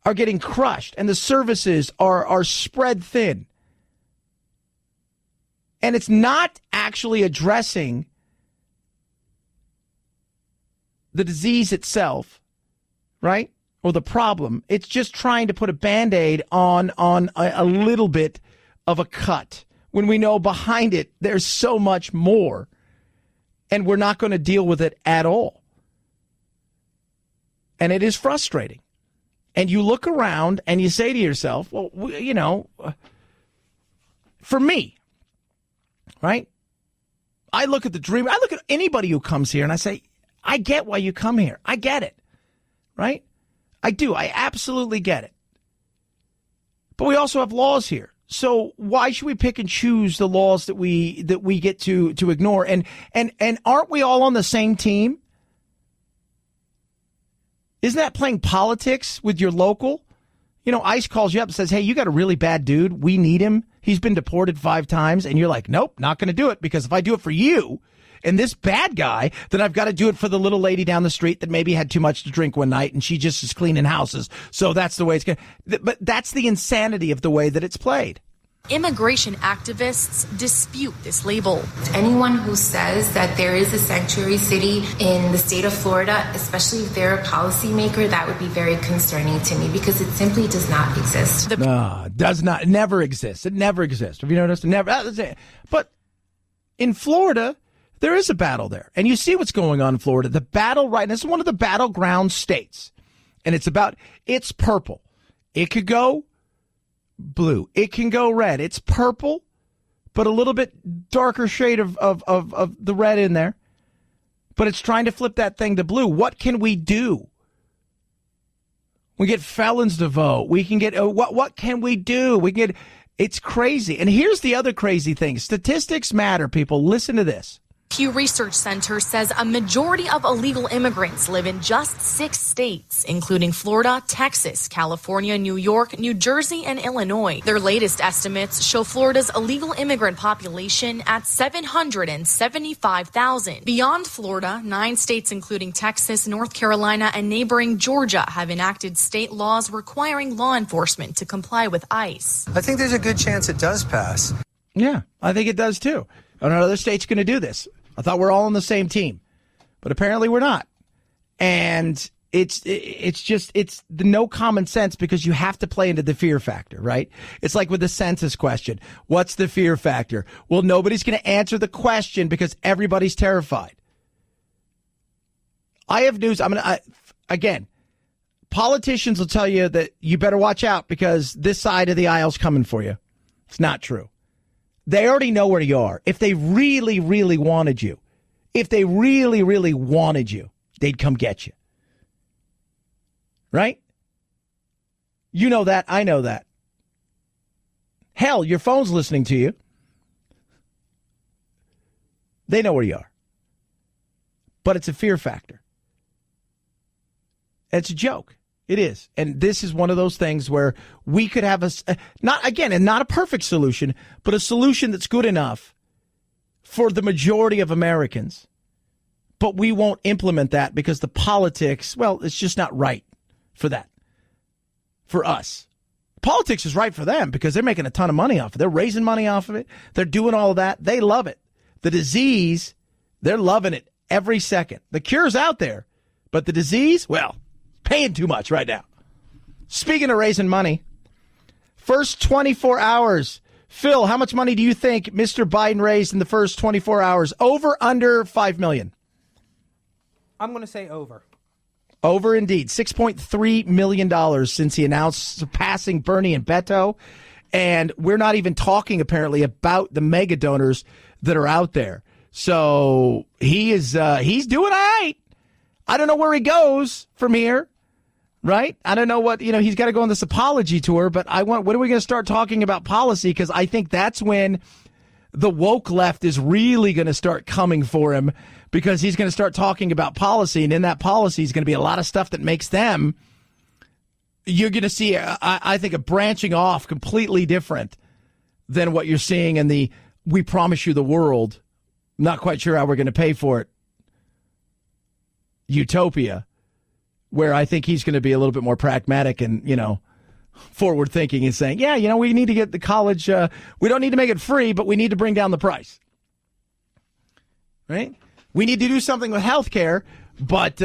are getting crushed, and the services are spread thin. And it's not actually addressing the disease itself, right? Or the problem. It's just trying to put a Band-Aid on a little bit of a cut when we know behind it there's so much more, and we're not going to deal with it at all. And it is frustrating. And you look around and you say to yourself, well, for me, right? I look at the dream. I look at anybody who comes here and I say, I get why you come here. I get it, right? I do. I absolutely get it. But we also have laws here. So why should we pick and choose the laws that we get to ignore? And aren't we all on the same team? Isn't that playing politics with your local? ICE calls you up and says, hey, you got a really bad dude. We need him. He's been deported 5 times. And you're like, nope, not going to do it, because if I do it for you and this bad guy, then I've got to do it for the little lady down the street that maybe had too much to drink one night and she just is cleaning houses. So that's the way it's going to. But that's the insanity of the way that it's played. Immigration activists dispute this label. Anyone who says that there is a sanctuary city in the state of Florida, especially if they're a policymaker, that would be very concerning to me, because it simply does not exist. Does not. It never exists. It never exists. Have you noticed? It never. But in Florida, there is a battle there. And you see what's going on in Florida. The battle right now, this is one of the battleground states. And it's purple. It could go blue. It can go red. It's purple, but a little bit darker shade of the red in there. But it's trying to flip that thing to blue. What can we do? We get felons to vote. We can get what can we do? It's crazy. And here's the other crazy thing. Statistics matter, people. Listen to this. Pew Research Center says a majority of illegal immigrants live in just 6 states, including Florida, Texas, California, New York, New Jersey, and Illinois. Their latest estimates show Florida's illegal immigrant population at 775,000. Beyond Florida, 9 states, including Texas, North Carolina, and neighboring Georgia, have enacted state laws requiring law enforcement to comply with ICE. I think there's a good chance it does pass. Yeah, I think it does too. Another state's going to do this. I thought we're all on the same team, but apparently we're not. And it's the no common sense, because you have to play into the fear factor, right? It's like with the census question. What's the fear factor? Well, nobody's going to answer the question because everybody's terrified. I have news. Again, politicians will tell you that you better watch out because this side of the aisle's coming for you. It's not true. They already know where you are. If they really, really wanted you, they'd come get you. Right? You know that. I know that. Hell, your phone's listening to you. They know where you are. But it's a fear factor. It's a joke. It is. And this is one of those things where we could have not a perfect solution, but a solution that's good enough for the majority of Americans. But we won't implement that because the politics, well, it's just not right for that. For us. Politics is right for them because they're making a ton of money off of it. They're raising money off of it. They're doing all of that. They love it. The disease, they're loving it every second. The cure's out there, but the disease, well, paying too much right now. Speaking of raising money, first 24 hours. Phil, how much money do you think Mr. Biden raised in the first 24 hours? Over, under $5 million? I'm going to say over. Over indeed. $6.3 million since he announced surpassing Bernie and Beto. And we're not even talking, apparently, about the mega donors that are out there. So he's doing all right. I don't know where he goes from here. Right? I don't know what, he's got to go on this apology tour, but when are we going to start talking about policy? Because I think that's when the woke left is really going to start coming for him, because he's going to start talking about policy. And in that policy is going to be a lot of stuff that makes them, you're going to see, I think, a branching off completely different than what you're seeing in the, we promise you the world, not quite sure how we're going to pay for it, utopia. Where I think he's going to be a little bit more pragmatic and, forward thinking and saying, yeah, we need to get the college. We don't need to make it free, but we need to bring down the price. Right? We need to do something with health care, But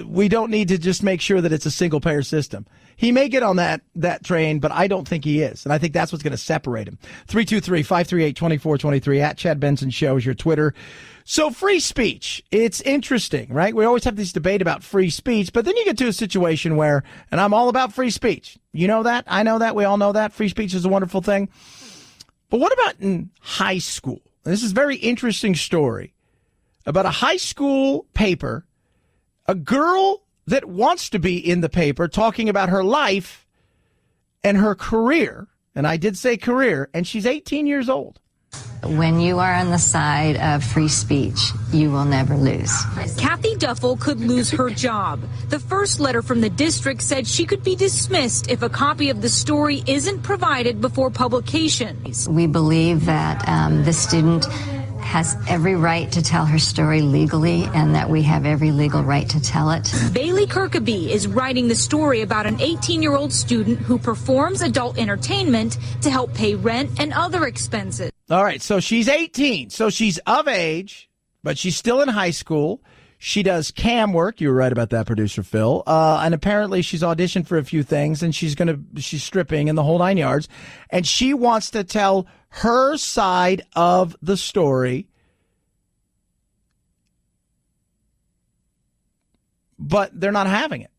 we don't need to just make sure that it's a single-payer system. He may get on that train, but I don't think he is. And I think that's what's going to separate him. 323-538-2423 at Chad Benson Show is your Twitter. So free speech, it's interesting, right? We always have this debate about free speech, but then you get to a situation where, and I'm all about free speech. You know that? I know that. We all know that. Free speech is a wonderful thing. But what about in high school? This is a very interesting story about a high school paper, a girl that wants to be in the paper talking about her life and her career. And I did say career, and she's 18 years old. When you are on the side of free speech, you will never lose. Kathy Duffel could lose her job. The first letter from the district said she could be dismissed if a copy of the story isn't provided before publication. We believe that the student has every right to tell her story legally and that we have every legal right to tell it. Bailey Kirkaby is writing the story about an 18-year-old student who performs adult entertainment to help pay rent and other expenses. All right, so she's 18, so she's of age, but she's still in high school. She does cam work. You were right about that, producer Phil. And apparently she's auditioned for a few things, and she's stripping in the whole 9 yards. And she wants to tell her side of the story, but they're not having it.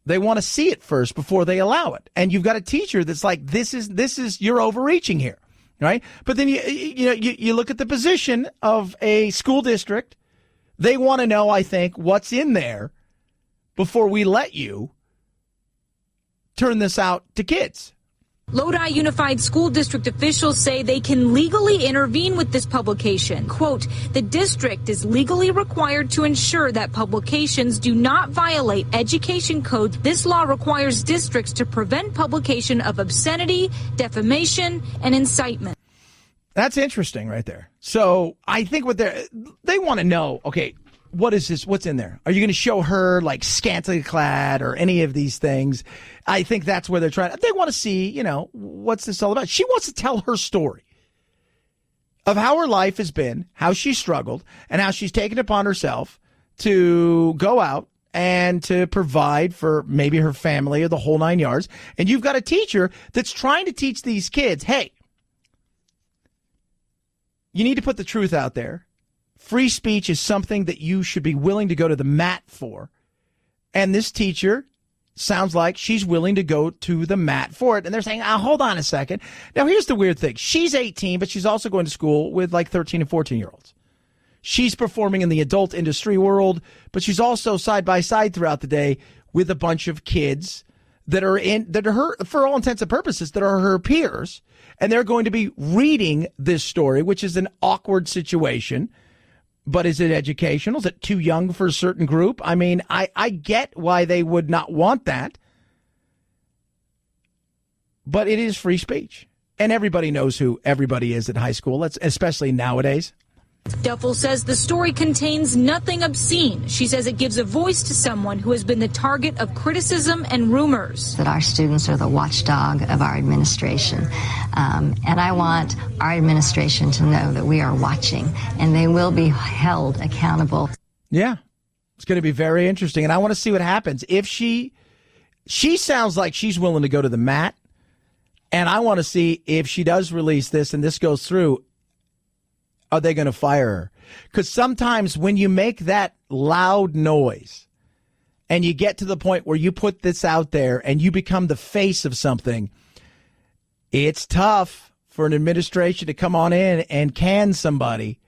They want to see it first before they allow it. And you've got a teacher that's like, this is you're overreaching here, right? But then you look at the position of a school district. They want to know, I think, what's in there before we let you turn this out to kids. Lodi Unified School District officials say they can legally intervene with this publication. Quote, the district is legally required to ensure that publications do not violate education codes. This law requires districts to prevent publication of obscenity, defamation, and incitement. That's interesting right there. So I think what they want to know, okay, what is this? What's in there? Are you going to show her like scantily clad or any of these things? I think that's where they're trying. They want to see, what's this all about? She wants to tell her story of how her life has been, how she struggled, and how she's taken upon herself to go out and to provide for maybe her family or the whole 9 yards. And you've got a teacher that's trying to teach these kids, hey, you need to put the truth out there. Free speech is something that you should be willing to go to the mat for. And this teacher sounds like she's willing to go to the mat for it. And they're saying, hold on a second. Now, here's the weird thing. She's 18, but she's also going to school with like 13 and 14-year-olds. She's performing in the adult industry world, but she's also side by side throughout the day with a bunch of kids that are her, for all intents and purposes, that are her peers. And they're going to be reading this story, which is an awkward situation. But is it educational? Is it too young for a certain group? I mean, I get why they would not want that. But it is free speech. And everybody knows who everybody is at high school, especially nowadays. Duffel says the story contains nothing obscene. She says it gives a voice to someone who has been the target of criticism and rumors. That our students are the watchdog of our administration. And I want our administration to know that we are watching and they will be held accountable. Yeah, it's going to be very interesting. And I want to see what happens. If she sounds like she's willing to go to the mat. And I want to see if she does release this and this goes through. Are they going to fire her? Because sometimes when you make that loud noise and you get to the point where you put this out there and you become the face of something, it's tough for an administration to come on in and can somebody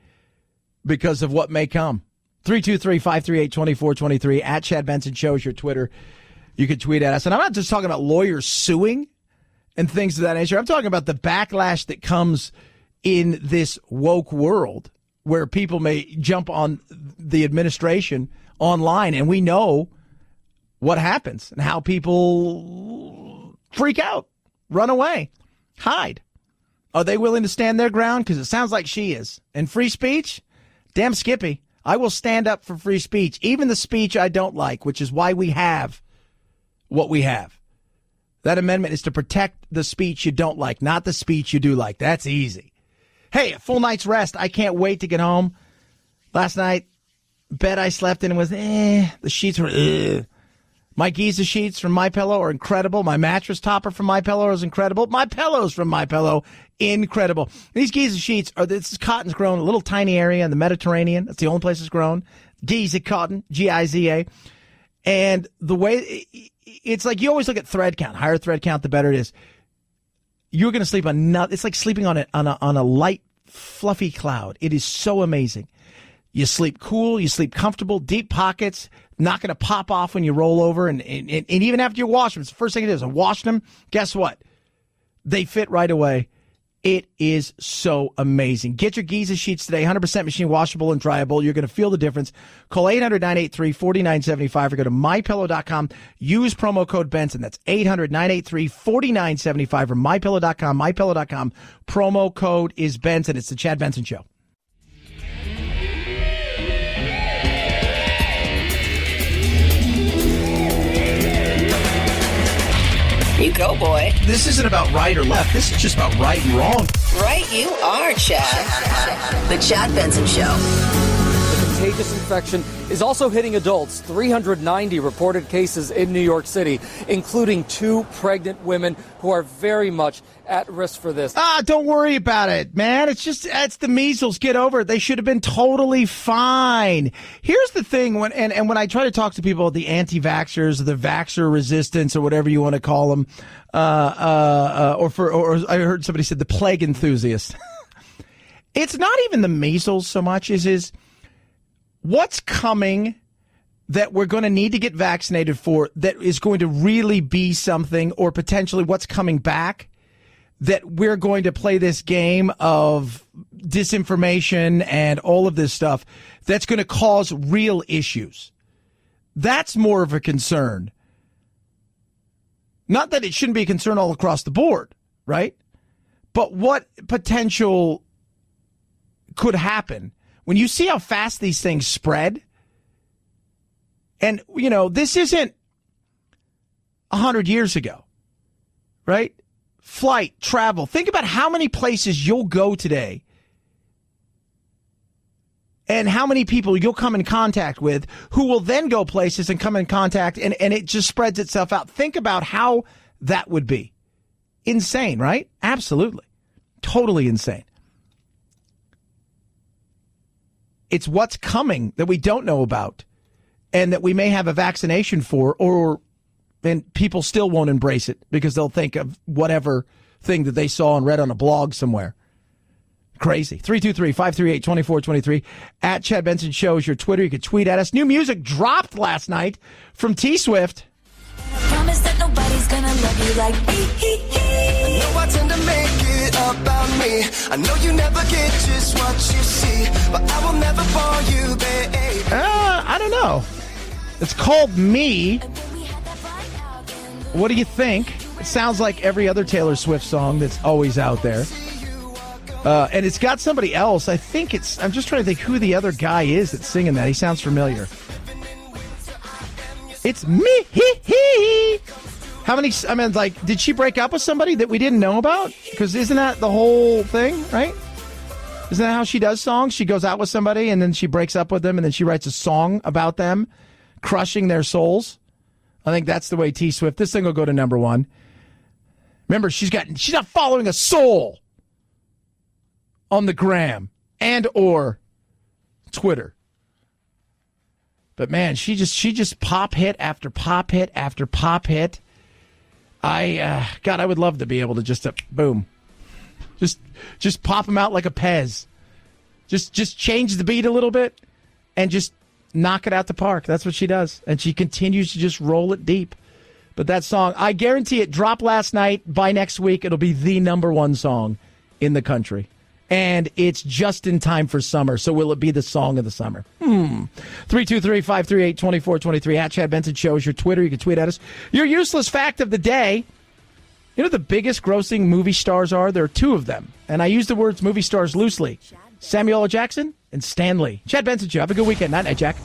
because of what may come. 323-538-2423 at Chad Benson Show is your Twitter. You can tweet at us. And I'm not just talking about lawyers suing and things of that nature. I'm talking about the backlash that comes in this woke world where people may jump on the administration online, and we know what happens and how people freak out, run away, hide. Are they willing to stand their ground? Because it sounds like she is. And free speech? Damn Skippy. I will stand up for free speech, even the speech I don't like, which is why we have what we have. That amendment is to protect the speech you don't like, not the speech you do like. That's easy. Hey, a full night's rest. I can't wait to get home. Last night, bed I slept in was, the sheets were, My Giza sheets from MyPillow are incredible. My mattress topper from MyPillow is incredible. My pillows from MyPillow, incredible. These Giza sheets this cotton's grown in a little tiny area in the Mediterranean. That's the only place it's grown. Giza cotton, Giza. And the way, it's like you always look at thread count. Higher thread count, the better it is. You're going to sleep on nothing. It's like sleeping on a light, fluffy cloud. It is so amazing. You sleep cool, you sleep comfortable, deep pockets, not going to pop off when you roll over. And even after you wash them, it's the first thing it is. I washed them. Guess what? They fit right away. It is so amazing. Get your Giza sheets today, 100% machine washable and dryable. You're going to feel the difference. Call 800-983-4975 or go to mypillow.com. Use promo code Benson. That's 800-983-4975 or mypillow.com. Mypillow.com. Promo code is Benson. It's the Chad Benson Show. You go, boy. This isn't about right or left. This is just about right and wrong. Right you are, Chad. The Chad Benson Show. The contagious infection is also hitting adults. 390 reported cases in New York City, including 2 pregnant women who are very much at risk for this. Don't worry about it, man. It's the measles. Get over it. They should have been totally fine. Here's the thing, when I try to talk to people, the anti-vaxxers, the vaxxer resistance, or whatever you want to call them, or I heard somebody said the plague enthusiast. It's not even the measles so much as what's coming that we're going to need to get vaccinated for that is going to really be something, or potentially what's coming back that we're going to play this game of disinformation and all of this stuff that's going to cause real issues. That's more of a concern. Not that it shouldn't be a concern all across the board, right? But what potential could happen when you see how fast these things spread? And, this isn't 100 years ago, right? Flight, travel. Think about how many places you'll go today and how many people you'll come in contact with who will then go places and come in contact, and it just spreads itself out. Think about how that would be. Insane, right? Absolutely. Totally insane. It's what's coming that we don't know about and that we may have a vaccination for, and people still won't embrace it because they'll think of whatever thing that they saw and read on a blog somewhere. Crazy. 323-538-2423. At Chad Benson Show is your Twitter. You can tweet at us. New music dropped last night from T-Swift. Promise that nobody's gonna love you like me. I know I tend to make it about me. I know you never get just what you see, but I will never bore you, babe. I don't know. It's called Me. What do you think? It sounds like every other Taylor Swift song that's always out there. And it's got somebody else. I think I'm just trying to think who the other guy is that's singing that. He sounds familiar. It's me. How many, did she break up with somebody that we didn't know about? Because isn't that the whole thing, right? Isn't that how she does songs? She goes out with somebody and then she breaks up with them and then she writes a song about them, crushing their souls. I think that's the way T-Swift. This thing will go to number 1. Remember, she's not following a soul on the gram and or Twitter. But man, she just pop hit after pop hit after pop hit. I would love to be able to just boom, just pop them out like a Pez. Just change the beat a little bit and just knock it out the park. That's what she does, and she continues to just roll it deep. But that song, I guarantee it dropped last night. By next week, it'll be the number 1 song in the country. And it's just in time for summer. So will it be the song of the summer? 323-538-2423. At Chad Benson Show is your Twitter. You can tweet at us. Your useless fact of the day. You know the biggest grossing movie stars are? There are 2 of them. And I use the words movie stars loosely. Samuel L. Jackson and Stan Lee. Chad Benson Show. Have a good weekend. Night, Jack.